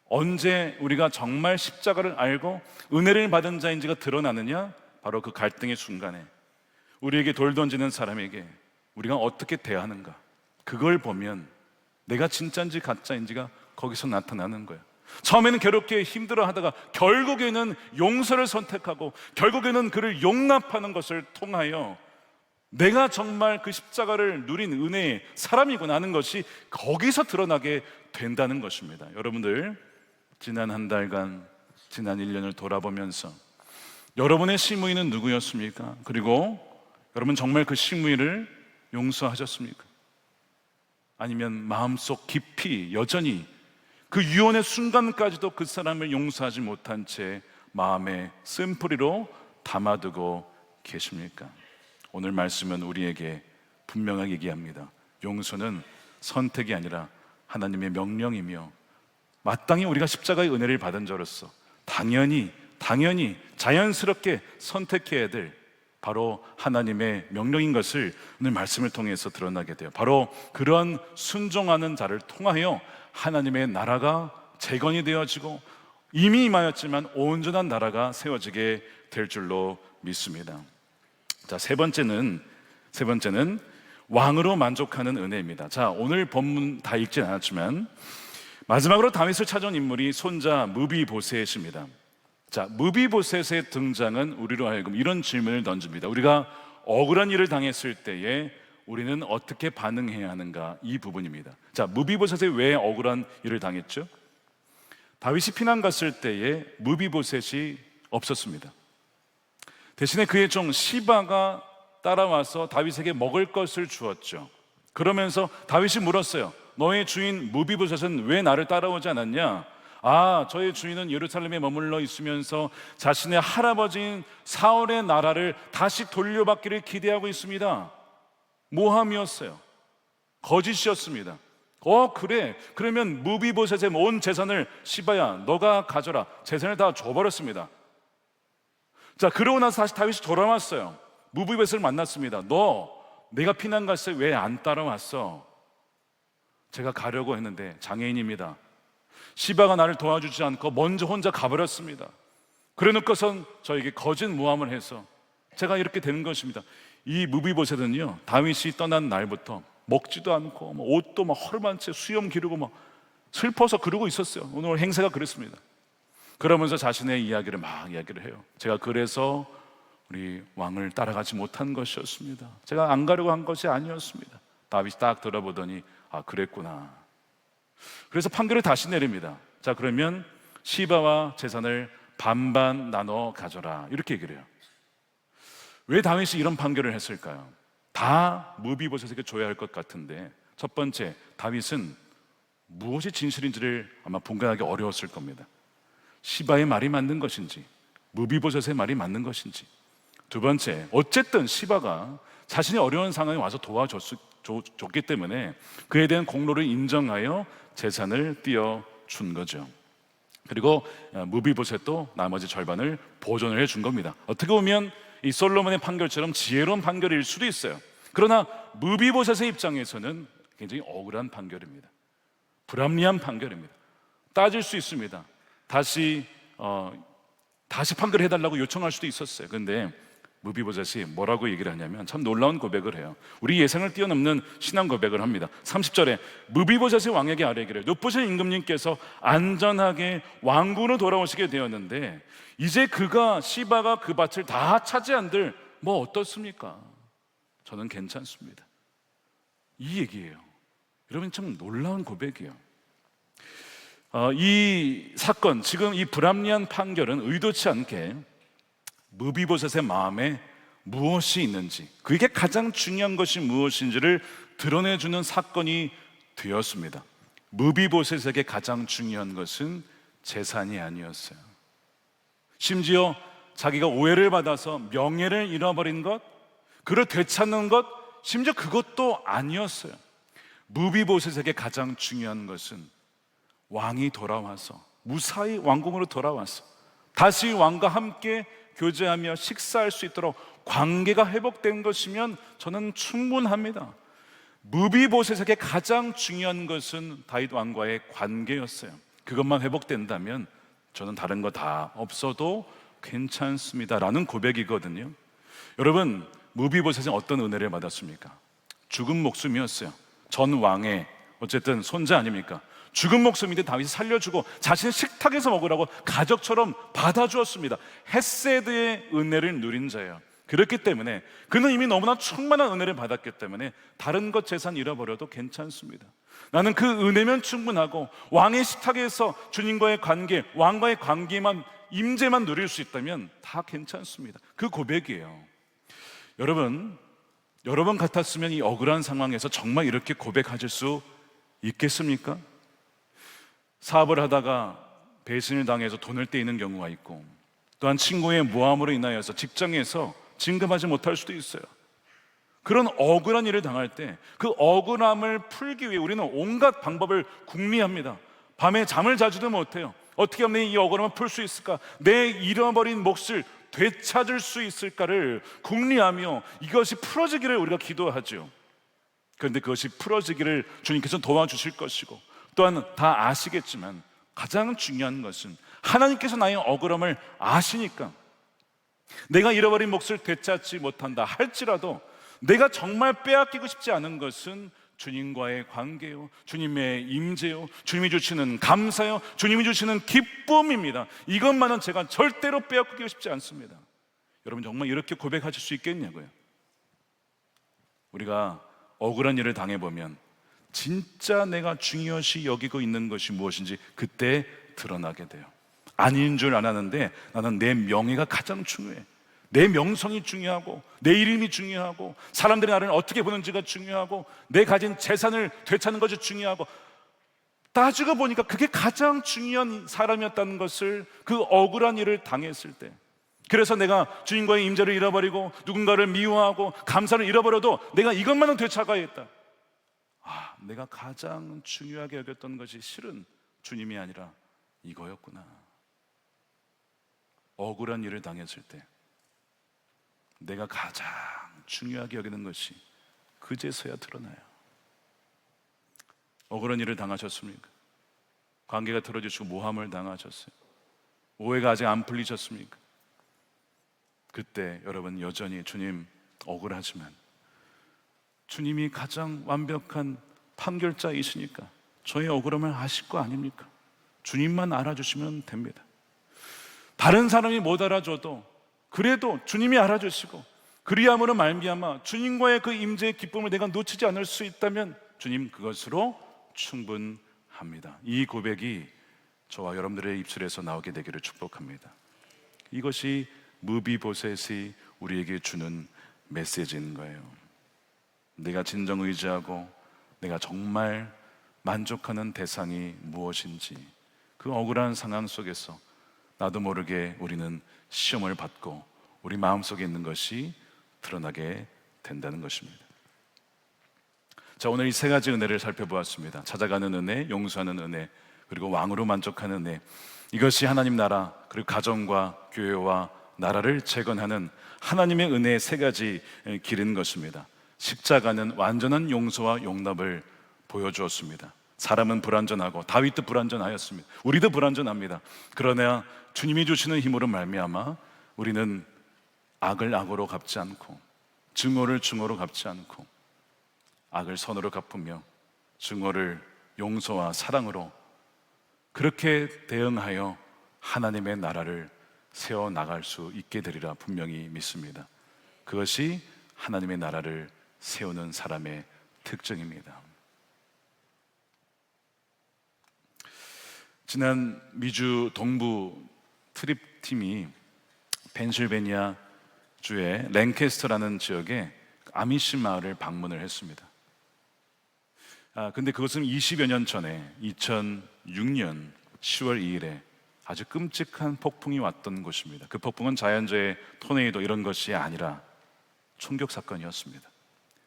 언제 우리가 정말 십자가를 알고 은혜를 받은 자인지가 드러나느냐? 바로 그 갈등의 순간에 우리에게 돌 던지는 사람에게 우리가 어떻게 대하는가, 그걸 보면 내가 진짜인지 가짜인지가 거기서 나타나는 거예요. 처음에는 괴롭게 힘들어하다가 결국에는 용서를 선택하고 결국에는 그를 용납하는 것을 통하여 내가 정말 그 십자가를 누린 은혜의 사람이구나 하는 것이 거기서 드러나게 된다는 것입니다. 여러분들, 지난 한 달간, 지난 1년을 돌아보면서 여러분의 시므이는 누구였습니까? 그리고 여러분 정말 그 시므이를 용서하셨습니까? 아니면 마음속 깊이 여전히 그 유언의 순간까지도 그 사람을 용서하지 못한 채 마음에 쓴뿌리로 담아두고 계십니까? 오늘 말씀은 우리에게 분명하게 얘기합니다. 용서는 선택이 아니라 하나님의 명령이며 마땅히 우리가 십자가의 은혜를 받은 자로서 당연히 자연스럽게 선택해야 될 바로 하나님의 명령인 것을 오늘 말씀을 통해서 드러나게 돼요. 바로 그런 순종하는 자를 통하여 하나님의 나라가 재건이 되어지고 이미 임하였지만 온전한 나라가 세워지게 될 줄로 믿습니다. 자, 세 번째는 왕으로 만족하는 은혜입니다. 자, 오늘 본문 다 읽진 않았지만 마지막으로 다윗을 찾아온 인물이 손자 무비보셋입니다. 자, 무비보셋의 등장은 우리로 하여금 이런 질문을 던집니다. 우리가 억울한 일을 당했을 때에 우리는 어떻게 반응해야 하는가, 이 부분입니다. 자, 무비보셋이 왜 억울한 일을 당했죠? 다윗이 피난 갔을 때에 무비보셋이 없었습니다. 대신에 그의 종 시바가 따라와서 다윗에게 먹을 것을 주었죠. 그러면서 다윗이 물었어요. 너의 주인 무비보셋은 왜 나를 따라오지 않았냐? 아, 저의 주인은 예루살렘에 머물러 있으면서 자신의 할아버지인 사울의 나라를 다시 돌려받기를 기대하고 있습니다. 모함이었어요. 거짓이었습니다. 그래, 그러면 무비보셋의 온 재산을 시바야 너가 가져라. 재산을 다 줘버렸습니다. 자, 그러고 나서 다시 다윗이 돌아왔어요. 무비보셋을 만났습니다. 너 내가 피난 갔을 때 왜 안 따라왔어? 제가 가려고 했는데 장애인입니다. 시바가 나를 도와주지 않고 먼저 혼자 가버렸습니다. 그래 놓고선 저에게 거짓 모함을 해서 제가 이렇게 되는 것입니다. 이 무비보셋은요, 다윗이 떠난 날부터 먹지도 않고 옷도 막 허름한 채 수염 기르고 막 슬퍼서 그러고 있었어요. 오늘 행세가 그랬습니다. 그러면서 자신의 이야기를 막 이야기를 해요. 제가 그래서 우리 왕을 따라가지 못한 것이었습니다. 제가 안 가려고 한 것이 아니었습니다. 다윗이 딱 들어보더니 아, 그랬구나. 그래서 판결을 다시 내립니다. 자, 그러면 시바와 재산을 반반 나눠 가져라, 이렇게 얘기를 해요. 왜 다윗이 이런 판결을 했을까요? 다 무비보셋에게 줘야 할 것 같은데, 첫 번째, 다윗은 무엇이 진실인지를 아마 분간하기 어려웠을 겁니다. 시바의 말이 맞는 것인지, 무비보셋의 말이 맞는 것인지. 두 번째, 어쨌든 시바가 자신이 어려운 상황에 와서 도와줬기 때문에 그에 대한 공로를 인정하여 재산을 띄워준 거죠. 그리고 무비보셋도 나머지 절반을 보존을 해준 겁니다. 어떻게 보면 이 솔로몬의 판결처럼 지혜로운 판결일 수도 있어요. 그러나 무비보셋의 입장에서는 굉장히 억울한 판결입니다. 불합리한 판결입니다. 따질 수 있습니다. 다시 판결해달라고 요청할 수도 있었어요. 그런데 무비보셋이 뭐라고 얘기를 하냐면 참 놀라운 고백을 해요. 우리 예상을 뛰어넘는 신앙 고백을 합니다. 30절에 무비보셋의 왕에게 아뢰기를, 높으신 임금님께서 안전하게 왕궁으로 돌아오시게 되었는데 이제 시바가 그 밭을 다 차지한들 뭐 어떻습니까? 저는 괜찮습니다. 이 얘기예요. 여러분, 참 놀라운 고백이에요. 이 사건, 지금 이 불합리한 판결은 의도치 않게 무비보셋의 마음에 무엇이 있는지, 그게 가장 중요한 것이 무엇인지를 드러내주는 사건이 되었습니다. 무비보셋에게 가장 중요한 것은 재산이 아니었어요. 심지어 자기가 오해를 받아서 명예를 잃어버린 것, 그를 되찾는 것, 심지어 그것도 아니었어요. 무비보셋에게 가장 중요한 것은 왕이 돌아와서, 무사히 왕궁으로 돌아와서 다시 왕과 함께 교제하며 식사할 수 있도록 관계가 회복된 것이면 저는 충분합니다. 무비보셋에게 가장 중요한 것은 다윗 왕과의 관계였어요. 그것만 회복된다면 저는 다른 거 다 없어도 괜찮습니다라는 고백이거든요. 여러분, 무비보셋은 어떤 은혜를 받았습니까? 죽은 목숨이었어요. 전 왕의 어쨌든 손자 아닙니까? 죽은 목숨인데 다윗이 살려주고 자신의 식탁에서 먹으라고 가족처럼 받아주었습니다. 헤세드의 은혜를 누린 자예요. 그렇기 때문에 그는 이미 너무나 충만한 은혜를 받았기 때문에 다른 것 재산 잃어버려도 괜찮습니다. 나는 그 은혜면 충분하고 왕의 식탁에서 주님과의 관계, 왕과의 관계만, 임재만 누릴 수 있다면 다 괜찮습니다. 그 고백이에요. 여러분 같았으면 이 억울한 상황에서 정말 이렇게 고백하실 수 있겠습니까? 사업을 하다가 배신을 당해서 돈을 떼이는 경우가 있고, 또한 친구의 모함으로 인하여서 직장에서 진급하지 못할 수도 있어요. 그런 억울한 일을 당할 때 그 억울함을 풀기 위해 우리는 온갖 방법을 궁리합니다. 밤에 잠을 자지도 못해요. 어떻게 하면 이 억울함을 풀 수 있을까? 내 잃어버린 몫을 되찾을 수 있을까를 궁리하며 이것이 풀어지기를 우리가 기도하죠. 그런데 그것이 풀어지기를 주님께서 도와주실 것이고, 또한 다 아시겠지만 가장 중요한 것은 하나님께서 나의 억울함을 아시니까 내가 잃어버린 몫을 되찾지 못한다 할지라도 내가 정말 빼앗기고 싶지 않은 것은 주님과의 관계요, 주님의 임재요, 주님이 주시는 감사요, 주님이 주시는 기쁨입니다. 이것만은 제가 절대로 빼앗기고 싶지 않습니다. 여러분, 정말 이렇게 고백하실 수 있겠냐고요. 우리가 억울한 일을 당해보면 진짜 내가 중요시 여기고 있는 것이 무엇인지 그때 드러나게 돼요. 아닌 줄 알았는데 나는 내 명예가 가장 중요해. 내 명성이 중요하고, 내 이름이 중요하고, 사람들이 나를 어떻게 보는지가 중요하고, 내 가진 재산을 되찾는 것이 중요하고, 따지고 보니까 그게 가장 중요한 사람이었다는 것을, 그 억울한 일을 당했을 때, 그래서 내가 주님과의 임재를 잃어버리고 누군가를 미워하고 감사를 잃어버려도 내가 이것만은 되찾아야겠다. 내가 가장 중요하게 여겼던 것이 실은 주님이 아니라 이거였구나. 억울한 일을 당했을 때 내가 가장 중요하게 여기는 것이 그제서야 드러나요. 억울한 일을 당하셨습니까? 관계가 틀어지시고 모함을 당하셨어요? 오해가 아직 안 풀리셨습니까? 그때 여러분 여전히 주님 억울하지만 주님이 가장 완벽한 판결자이시니까 저의 억울함을 아실 거 아닙니까? 주님만 알아주시면 됩니다. 다른 사람이 못 알아줘도 그래도 주님이 알아주시고, 그리함으로 말미암아 주님과의 그 임재의 기쁨을 내가 놓치지 않을 수 있다면 주님 그것으로 충분합니다. 이 고백이 저와 여러분들의 입술에서 나오게 되기를 축복합니다. 이것이 무비보셋이 우리에게 주는 메시지인 거예요. 내가 진정 의지하고 내가 정말 만족하는 대상이 무엇인지, 그 억울한 상황 속에서 나도 모르게 우리는 시험을 받고 우리 마음속에 있는 것이 드러나게 된다는 것입니다. 자, 오늘 이 세 가지 은혜를 살펴보았습니다. 찾아가는 은혜, 용서하는 은혜, 그리고 왕으로 만족하는 은혜, 이것이 하나님 나라 그리고 가정과 교회와 나라를 재건하는 하나님의 은혜의 세 가지 길인 것입니다. 십자가는 완전한 용서와 용납을 보여주었습니다. 사람은 불완전하고 다윗도 불완전하였습니다. 우리도 불완전합니다. 그러나 주님이 주시는 힘으로 말미암아 우리는 악을 악으로 갚지 않고 증오를 증오로 갚지 않고 악을 선으로 갚으며 증오를 용서와 사랑으로 그렇게 대응하여 하나님의 나라를 세워나갈 수 있게 되리라 분명히 믿습니다. 그것이 하나님의 나라를 세우는 사람의 특징입니다. 지난 미주 동부 트립팀이 펜실베니아 주의 랭캐스터라는 지역에 아미시 마을을 방문을 했습니다. 근데 그것은 20여 년 전에 2006년 10월 2일에 아주 끔찍한 폭풍이 왔던 곳입니다. 그 폭풍은 자연재해, 토네이도 이런 것이 아니라 총격 사건이었습니다.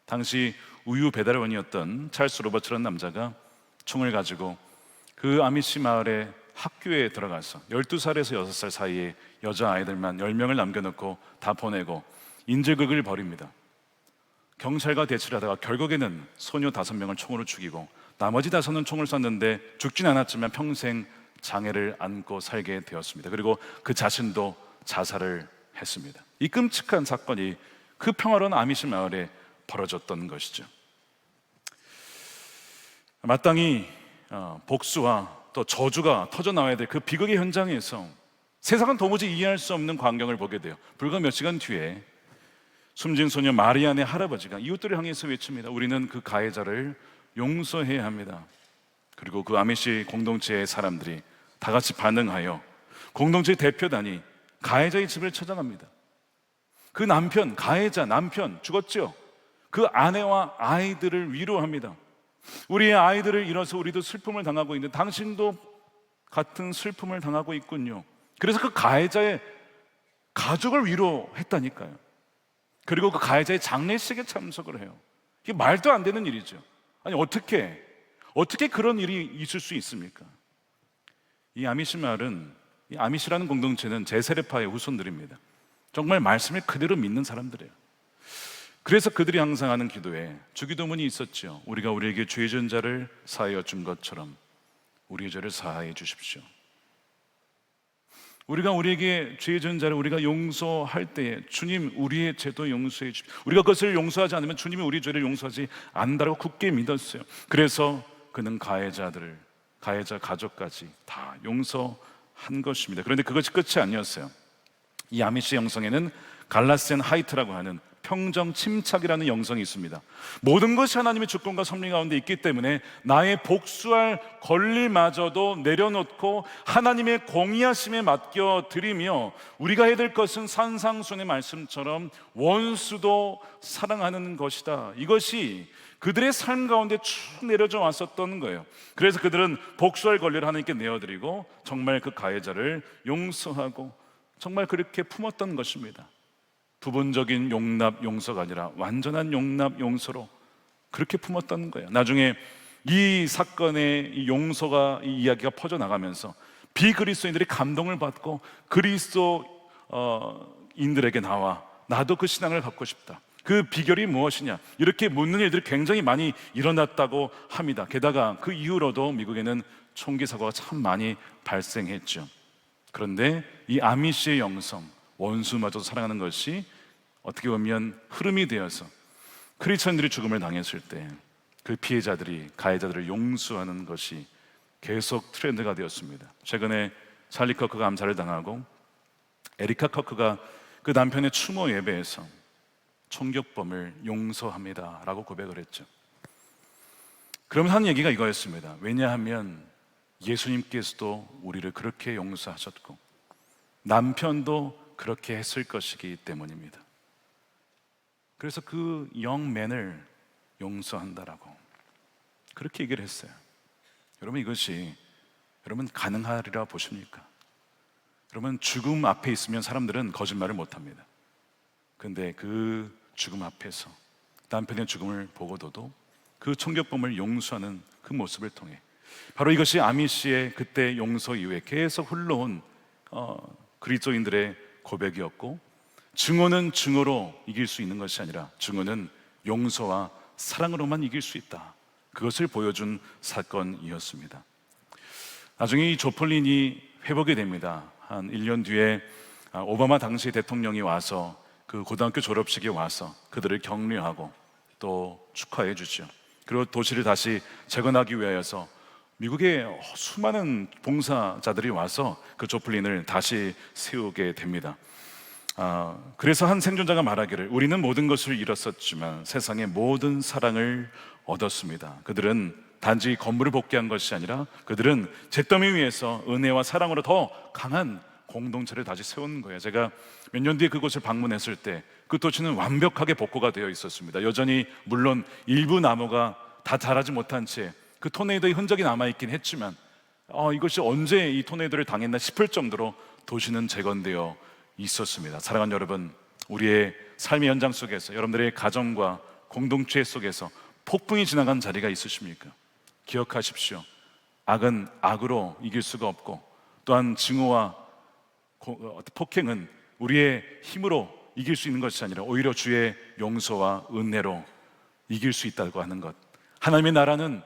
당시 우유 배달원이었던 찰스 로버츠라는 남자가 총을 가지고 그 아미시 마을의 학교에 들어가서 12살에서 6살 사이에 여자아이들만 10명을 남겨놓고 다 보내고 인질극을 벌입니다. 경찰과 대치를 하다가 결국에는 소녀 5명을 총으로 죽이고 나머지 5은 총을 쐈는데 죽진 않았지만 평생 장애를 안고 살게 되었습니다. 그리고 그 자신도 자살을 했습니다. 이 끔찍한 사건이 그 평화로운 아미시 마을에 벌어졌던 것이죠. 마땅히 복수와 또 저주가 터져나와야 될 그 비극의 현장에서 세상은 도무지 이해할 수 없는 광경을 보게 돼요. 불과 몇 시간 뒤에 숨진 소녀 마리안의 할아버지가 이웃들을 향해서 외칩니다. 우리는 그 가해자를 용서해야 합니다. 그리고 그 아미시 공동체의 사람들이 다 같이 반응하여 공동체 대표단이 가해자의 집을 찾아갑니다. 그 남편, 가해자 남편 죽었죠? 그 아내와 아이들을 위로합니다. 우리의 아이들을 잃어서 우리도 슬픔을 당하고 있는데 당신도 같은 슬픔을 당하고 있군요. 그래서 그 가해자의 가족을 위로했다니까요. 그리고 그 가해자의 장례식에 참석을 해요. 이게 말도 안 되는 일이죠. 아니 어떻게 그런 일이 있을 수 있습니까? 이 아미시 마을은, 이 아미시라는 공동체는 제세례파의 후손들입니다. 정말 말씀을 그대로 믿는 사람들이에요. 그래서 그들이 항상 하는 기도에 주기도문이 있었죠. 우리가 우리에게 죄 지은 자를 사하여 준 것처럼 우리의 죄를 사하여 주십시오. 우리가 우리에게 죄 지은 자를 우리가 용서할 때에 주님 우리의 죄도 용서해 주십시오. 우리가 그것을 용서하지 않으면 주님이 우리 죄를 용서하지 않는다고 굳게 믿었어요. 그래서 그는 가해자 가족까지 다 용서한 것입니다. 그런데 그것이 끝이 아니었어요. 이 아미시 영성에는 갈라센 하이트라고 하는 평정 침착이라는 영성이 있습니다. 모든 것이 하나님의 주권과 섭리 가운데 있기 때문에 나의 복수할 권리마저도 내려놓고 하나님의 공의하심에 맡겨드리며 우리가 해야 될 것은 산상순의 말씀처럼 원수도 사랑하는 것이다. 이것이 그들의 삶 가운데 쭉 내려져 왔었던 거예요. 그래서 그들은 복수할 권리를 하나님께 내어드리고 정말 그 가해자를 용서하고 정말 그렇게 품었던 것입니다. 부분적인 용납, 용서가 아니라 완전한 용납, 용서로 그렇게 품었던 거예요. 나중에 이 사건의 이 용서가, 이 이야기가 퍼져나가면서 비그리스도인들이 감동을 받고 그리스도인들에게 나와 나도 그 신앙을 갖고 싶다. 그 비결이 무엇이냐? 이렇게 묻는 일들이 굉장히 많이 일어났다고 합니다. 게다가 그 이후로도 미국에는 총기 사고가 참 많이 발생했죠. 그런데 이 아미시의 영성, 원수마저 사랑하는 것이 어떻게 보면 흐름이 되어서 크리스천들이 죽음을 당했을 때 그 피해자들이 가해자들을 용서하는 것이 계속 트렌드가 되었습니다. 최근에 찰리 커크가 암살을 당하고 에리카 커크가 그 남편의 추모 예배에서 총격범을 용서합니다 라고 고백을 했죠. 그러면서 하는 얘기가 이거였습니다. 왜냐하면 예수님께서도 우리를 그렇게 용서하셨고 남편도 그렇게 했을 것이기 때문입니다. 그래서 그 영맨을 용서한다라고 그렇게 얘기를 했어요. 여러분 이것이 여러분 가능하리라 보십니까? 여러분 죽음 앞에 있으면 사람들은 거짓말을 못합니다. 근데 그 죽음 앞에서 남편의 죽음을 보고도 그 총격범을 용서하는 그 모습을 통해 바로 이것이 아미시의 그때 용서 이후에 계속 흘러온 그리스도인들의 고백이었고, 증오는 증오로 이길 수 있는 것이 아니라 증오는 용서와 사랑으로만 이길 수 있다, 그것을 보여준 사건이었습니다. 나중에 이 조플린이 회복이 됩니다. 한 1년 뒤에 오바마 당시 대통령이 와서 그 고등학교 졸업식에 와서 그들을 격려하고 또 축하해 주죠. 그리고 도시를 다시 재건하기 위하여서 미국의 수많은 봉사자들이 와서 그 조플린을 다시 세우게 됩니다. 그래서 한 생존자가 말하기를, 우리는 모든 것을 잃었었지만 세상의 모든 사랑을 얻었습니다. 그들은 단지 건물을 복귀한 것이 아니라 그들은 잿더미 위에서 은혜와 사랑으로 더 강한 공동체를 다시 세운 거예요. 제가 몇 년 뒤에 그곳을 방문했을 때 그 도시는 완벽하게 복구가 되어 있었습니다. 여전히 물론 일부 나무가 다 자라지 못한 채 그 토네이도의 흔적이 남아있긴 했지만 이것이 언제 이 토네이도를 당했나 싶을 정도로 도시는 재건되어 있었습니다. 사랑하는 여러분, 우리의 삶의 현장 속에서, 여러분들의 가정과 공동체 속에서 폭풍이 지나간 자리가 있으십니까? 기억하십시오. 악은 악으로 이길 수가 없고, 또한 증오와 폭행은 우리의 힘으로 이길 수 있는 것이 아니라 오히려 주의 용서와 은혜로 이길 수 있다고 하는 것. 하나님의 나라는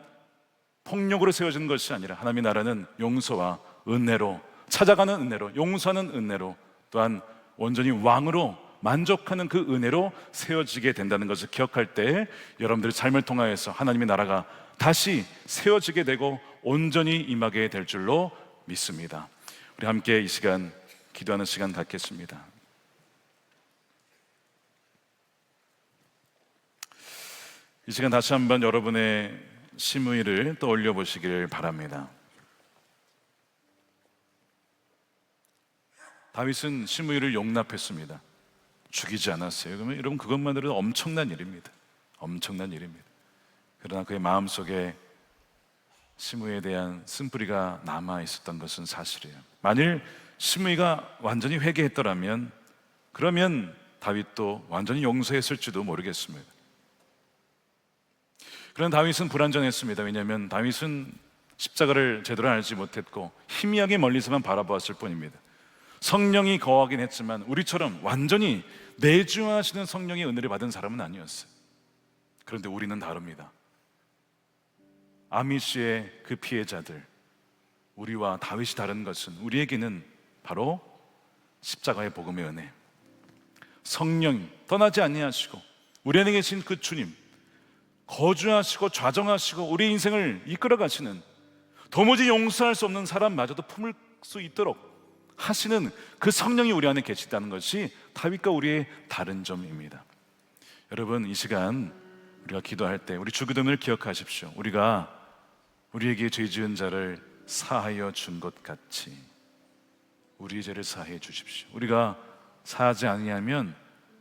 폭력으로 세워지는 것이 아니라 하나님의 나라는 용서와 은혜로, 찾아가는 은혜로, 용서하는 은혜로, 또한 온전히 왕으로 만족하는 그 은혜로 세워지게 된다는 것을 기억할 때 여러분들의 삶을 통하여서 하나님의 나라가 다시 세워지게 되고 온전히 임하게 될 줄로 믿습니다. 우리 함께 이 시간 기도하는 시간 갖겠습니다. 이 시간 다시 한번 여러분의 시므이를 떠올려 보시길 바랍니다. 다윗은 시므이를 용납했습니다. 죽이지 않았어요. 그러면 여러분, 그것만으로도 엄청난 일입니다. 엄청난 일입니다. 그러나 그의 마음속에 시므이에 대한 쓴뿌리가 남아 있었던 것은 사실이에요. 만일 시므이가 완전히 회개했더라면 그러면 다윗도 완전히 용서했을지도 모르겠습니다. 그러나 다윗은 불완전했습니다. 왜냐하면 다윗은 십자가를 제대로 알지 못했고 희미하게 멀리서만 바라보았을 뿐입니다. 성령이 거하긴 했지만 우리처럼 완전히 내주하시는 성령의 은혜를 받은 사람은 아니었어요. 그런데 우리는 다릅니다. 아미시의 그 피해자들, 우리와 다윗이 다른 것은 우리에게는 바로 십자가의 복음의 은혜, 성령이 떠나지 아니하시고 우리 안에 계신 그 주님, 거주하시고 좌정하시고 우리 인생을 이끌어 가시는, 도무지 용서할 수 없는 사람마저도 품을 수 있도록 하시는 그 성령이 우리 안에 계시다는 것이 다윗과 우리의 다른 점입니다. 여러분, 이 시간 우리가 기도할 때 우리 주기도문을 기억하십시오. 우리가 우리에게 죄 지은 자를 사하여 준 것 같이 우리의 죄를 사하여 주십시오. 우리가 사하지 아니하면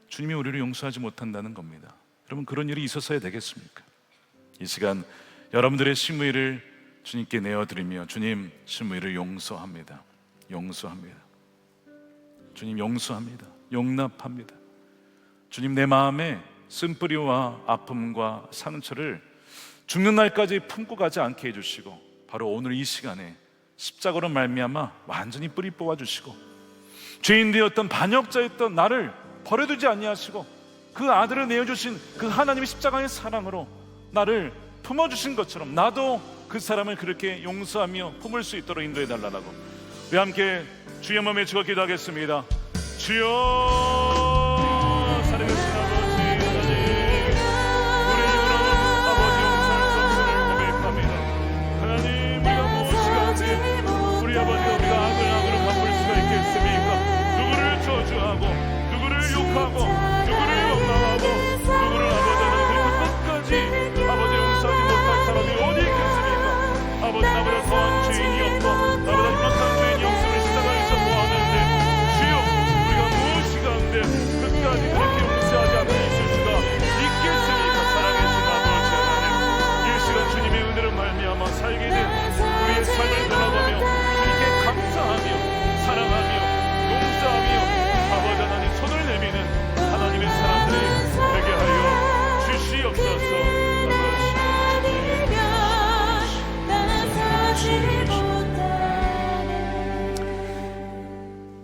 주님이 우리를 용서하지 못한다는 겁니다. 여러분, 그런 일이 있었어야 되겠습니까? 이 시간 여러분들의 시므이를 주님께 내어드리며, 주님, 시므이를 용서합니다. 용서합니다. 주님, 용서합니다. 용납합니다. 주님, 내 마음에 쓴뿌리와 아픔과 상처를 죽는 날까지 품고 가지 않게 해주시고, 바로 오늘 이 시간에 십자가로 말미암아 완전히 뿌리 뽑아주시고, 죄인 되었던 반역자였던 나를 버려두지 아니하시고 그 아들을 내어주신 그 하나님의 십자가의 사랑으로 나를 품어주신 것처럼 나도 그 사람을 그렇게 용서하며 품을 수 있도록 인도해 달라고 우리 함께 주의 몸에 주어 기도하겠습니다. 주여, 살아계신 아버지 하나님, 우리 이름으로 아버지 용서할 수 없음을 고백합니다. 하나님, 우리가 무엇이간에 우리 아버지가 우리가 악을 악으로 갚을 수가 있겠습니까? 누구를 저주하고 누구를 욕하고 누구를 욕망하고 누구를 아버지 끝까지 아버지 용서하지 못할 사람이 어디 있겠습니까? 아버지, 나보다 더한 죄인이 없고 나보다 이만한 죄인이 없음을 십자가에서 보았는데, 주여, 우리가 무엇이 가운데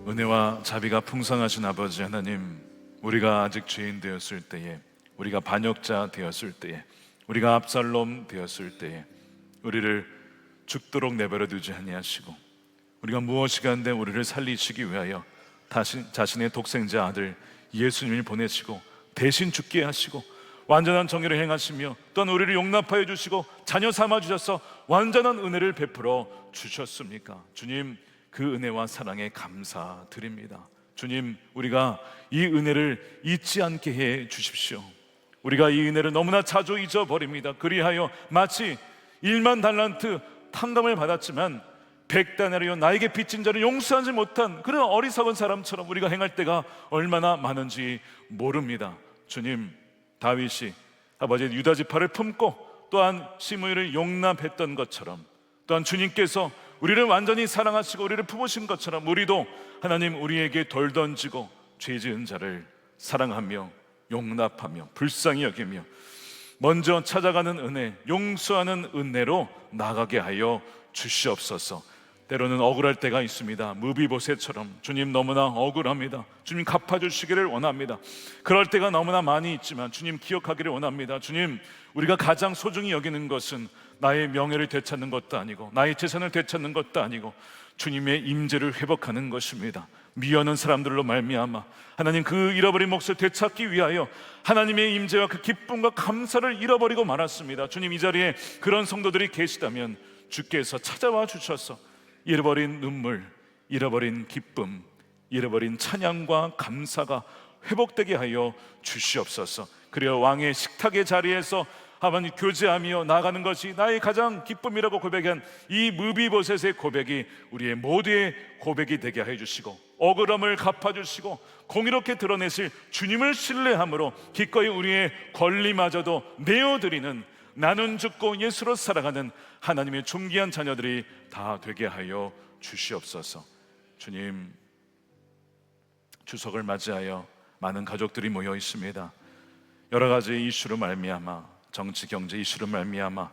은혜와 자비가 풍성하신 아버지 하나님, 우리가 아직 죄인 되었을 때에, 우리가 반역자 되었을 때에, 우리가 압살롬 되었을 때에 우리를 죽도록 내버려 두지 아니하시고 우리가 무엇이 간데 우리를 살리시기 위하여 자신의 독생자 아들 예수님을 보내시고 대신 죽게 하시고 완전한 정의를 행하시며 또한 우리를 용납하여 주시고 자녀 삼아 주셔서 완전한 은혜를 베풀어 주셨습니까? 주님, 그 은혜와 사랑에 감사드립니다. 주님, 우리가 이 은혜를 잊지 않게 해 주십시오. 우리가 이 은혜를 너무나 자주 잊어버립니다. 그리하여 마치 1만 달란트 탕감을 받았지만 100데나리온 나에게 빚진 자를 용서하지 못한 그런 어리석은 사람처럼 우리가 행할 때가 얼마나 많은지 모릅니다. 주님, 다윗이 아버지 유다 지파를 품고 또한 시므이를 용납했던 것처럼, 또한 주님께서 우리를 완전히 사랑하시고 우리를 품으신 것처럼 우리도 하나님, 우리에게 돌 던지고 죄 지은 자를 사랑하며 용납하며 불쌍히 여기며 먼저 찾아가는 은혜, 용서하는 은혜로 나가게 하여 주시옵소서. 때로는 억울할 때가 있습니다. 무비보셋처럼 주님, 너무나 억울합니다. 주님, 갚아주시기를 원합니다. 그럴 때가 너무나 많이 있지만 주님, 기억하기를 원합니다. 주님, 우리가 가장 소중히 여기는 것은 나의 명예를 되찾는 것도 아니고 나의 재산을 되찾는 것도 아니고 주님의 임재를 회복하는 것입니다. 미워하는 사람들로 말미암아 하나님, 그 잃어버린 몫을 되찾기 위하여 하나님의 임재와 그 기쁨과 감사를 잃어버리고 말았습니다. 주님, 이 자리에 그런 성도들이 계시다면 주께서 찾아와 주셔서 잃어버린 눈물, 잃어버린 기쁨, 잃어버린 찬양과 감사가 회복되게 하여 주시옵소서. 그리고 왕의 식탁의 자리에서 하나님 교제하며 나가는 것이 나의 가장 기쁨이라고 고백한 이 무비보셋의 고백이 우리의 모두의 고백이 되게 해 주시고 억울함을 갚아주시고 공의롭게 드러내실 주님을 신뢰함으로 기꺼이 우리의 권리마저도 내어드리는, 나는 죽고 예수로 살아가는 하나님의 존귀한 자녀들이 다 되게 하여 주시옵소서. 주님, 추석을 맞이하여 많은 가족들이 모여 있습니다. 여러 가지 이슈로 말미암아, 정치 경제 이슈로 말미암아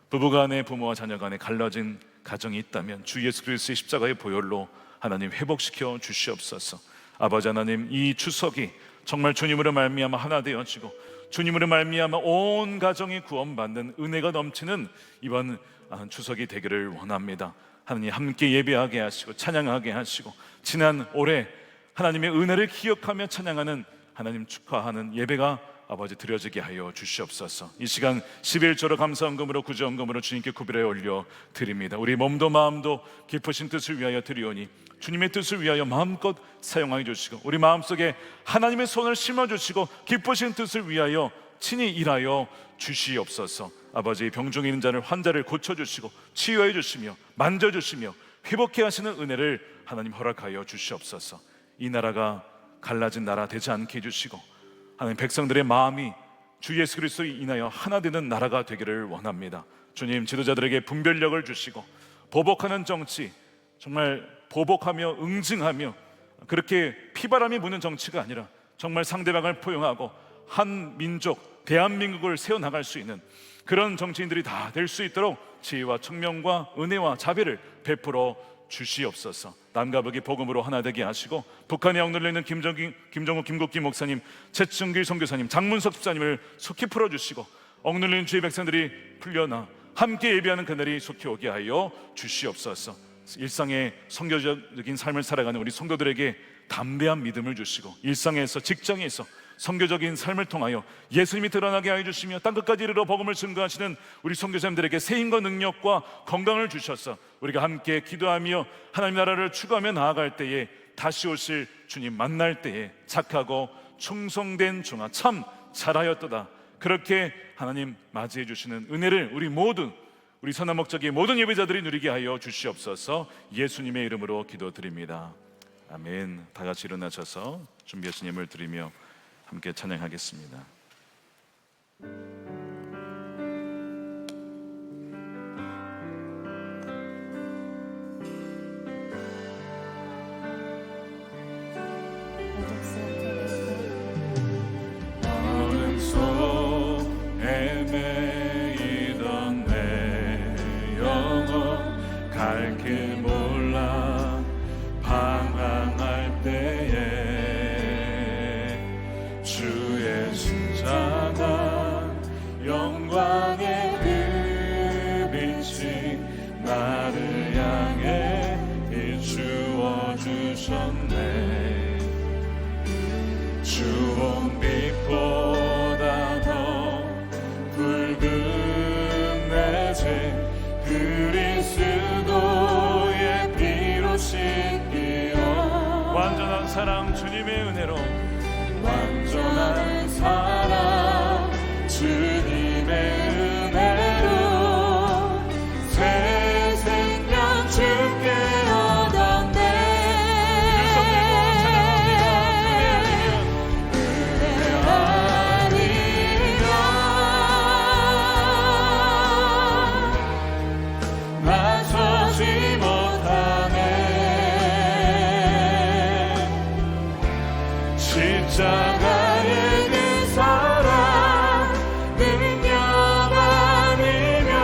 부부간에, 부모와 자녀간에 갈라진 가정이 있다면 주 예수 그리스도의 십자가의 보혈로 하나님 회복시켜 주시옵소서. 아버지 하나님, 이 추석이 정말 주님으로 말미암아 하나 되어지고 주님으로 말미암아 온 가정이 구원받는 은혜가 넘치는 이번 추석이 되기를 원합니다. 하나님, 함께 예배하게 하시고 찬양하게 하시고 지난 올해 하나님의 은혜를 기억하며 찬양하는, 하나님 축하하는 예배가 아버지 드려지게 하여 주시옵소서. 이 시간 11조로 감사헌금으로 구제헌금으로 주님께 구별하여 올려 드립니다. 우리 몸도 마음도 깊으신 뜻을 위하여 드리오니 주님의 뜻을 위하여 마음껏 사용하여 주시고 우리 마음속에 하나님의 손을 심어주시고 깊으신 뜻을 위하여 친히 일하여 주시옵소서. 아버지, 병중에 있는 자를, 환자를 고쳐주시고 치유해 주시며 만져주시며 회복해 하시는 은혜를 하나님 허락하여 주시옵소서. 이 나라가 갈라진 나라 되지 않게 해주시고 하나님, 백성들의 마음이 주 예수 그리스도에 인하여 하나 되는 나라가 되기를 원합니다. 주님, 지도자들에게 분별력을 주시고 보복하는 정치, 정말 보복하며 응징하며 그렇게 피바람이 부는 정치가 아니라 정말 상대방을 포용하고 한 민족, 대한민국을 세워나갈 수 있는 그런 정치인들이 다 될 수 있도록 지혜와 청명과 은혜와 자비를 베풀어 주시옵소서. 남과 북이 복음으로 하나 되게 하시고 북한에 억눌려 있는 김정우 김국기 목사님, 최충길 선교사님, 장문석 집사님을 속히 풀어주시고 억눌리는 주의 백성들이 풀려나 함께 예배하는 그날이 속히 오게 하여 주시옵소서. 일상의 선교적인 삶을 살아가는 우리 성도들에게 담대한 믿음을 주시고 일상에서, 직장에서 선교적인 삶을 통하여 예수님이 드러나게 하여 주시며 땅끝까지 이르러 복음을 증거하시는 우리 선교사님들에게 새 힘과 능력과 건강을 주셔서 우리가 함께 기도하며 하나님 나라를 추구하며 나아갈 때에 다시 오실 주님 만날 때에 착하고 충성된 종아 참 잘하였도다, 그렇게 하나님 맞이해 주시는 은혜를 우리 모든, 우리 선한 목적의 모든 예배자들이 누리게 하여 주시옵소서. 예수님의 이름으로 기도드립니다. 아멘. 다 같이 일어나셔서 준비하신 예물을 드리며 함께 찬양하겠습니다. 어둠 속에 매이던 내 영혼 갈 길 몰라 방황할 주셨네. 주홍빛보다 더 붉은 내진 그리스도의 피로 씻기어 완전한 사랑 주님의 은혜로 완전한 사랑 주님의 은혜로 새 생명 주께 얻었네. 그 손 들고 찬양합니다. 은혜 아니면 나서지 못하네. 십자가의 그 사랑 능력 아니면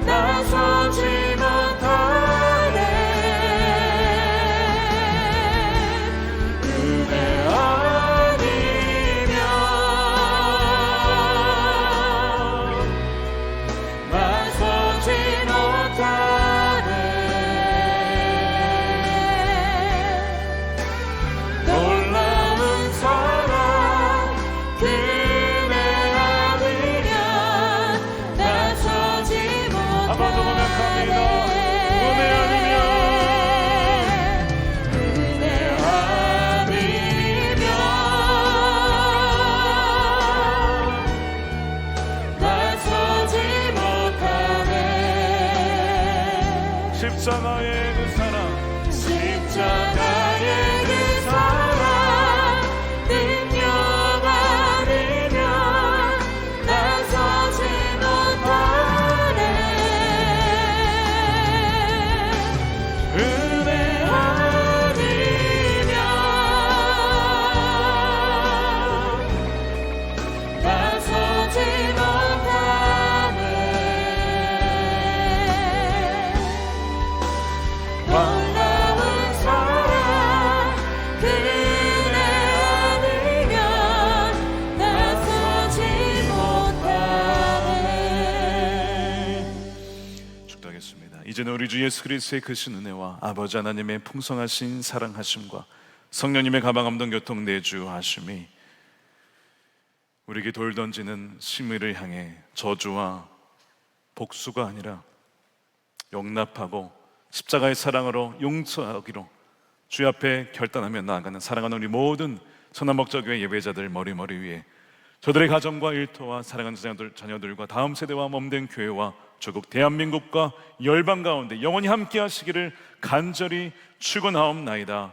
나서지 못하네. 은혜 아니면 나서지 못하네. 놀라운 사랑 그네 아니면 나서지 못하네. 한번 더 고백합니다. 은혜 아니면 은혜 아니면 나서지 못하네. 십자가의 그 사랑 십자가의 그 사랑 능력 아니면 나서지 못하네. 은혜 아니면 나서지 못하네. 놀라운 사랑 그네 아니면 나서지 못하네. 축도하겠습니다. 이제는 우리 주 예수 그리스도의 크신 은혜와 아버지 하나님의 풍성하신 사랑하심과 성령님의 가방감동 교통 내주하심이 우리에게 돌 던지는 심의를 향해 저주와 복수가 아니라 용납하고 십자가의 사랑으로 용서하기로 주 앞에 결단하며 나아가는 사랑하는 우리 모든 선한목적교회 예배자들 머리머리 위에 저들의 가정과 일터와 사랑하는 자녀들과 다음 세대와 몸된 교회와 조국 대한민국과 열방 가운데 영원히 함께 하시기를 간절히 축원하옵나이다.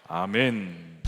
아멘.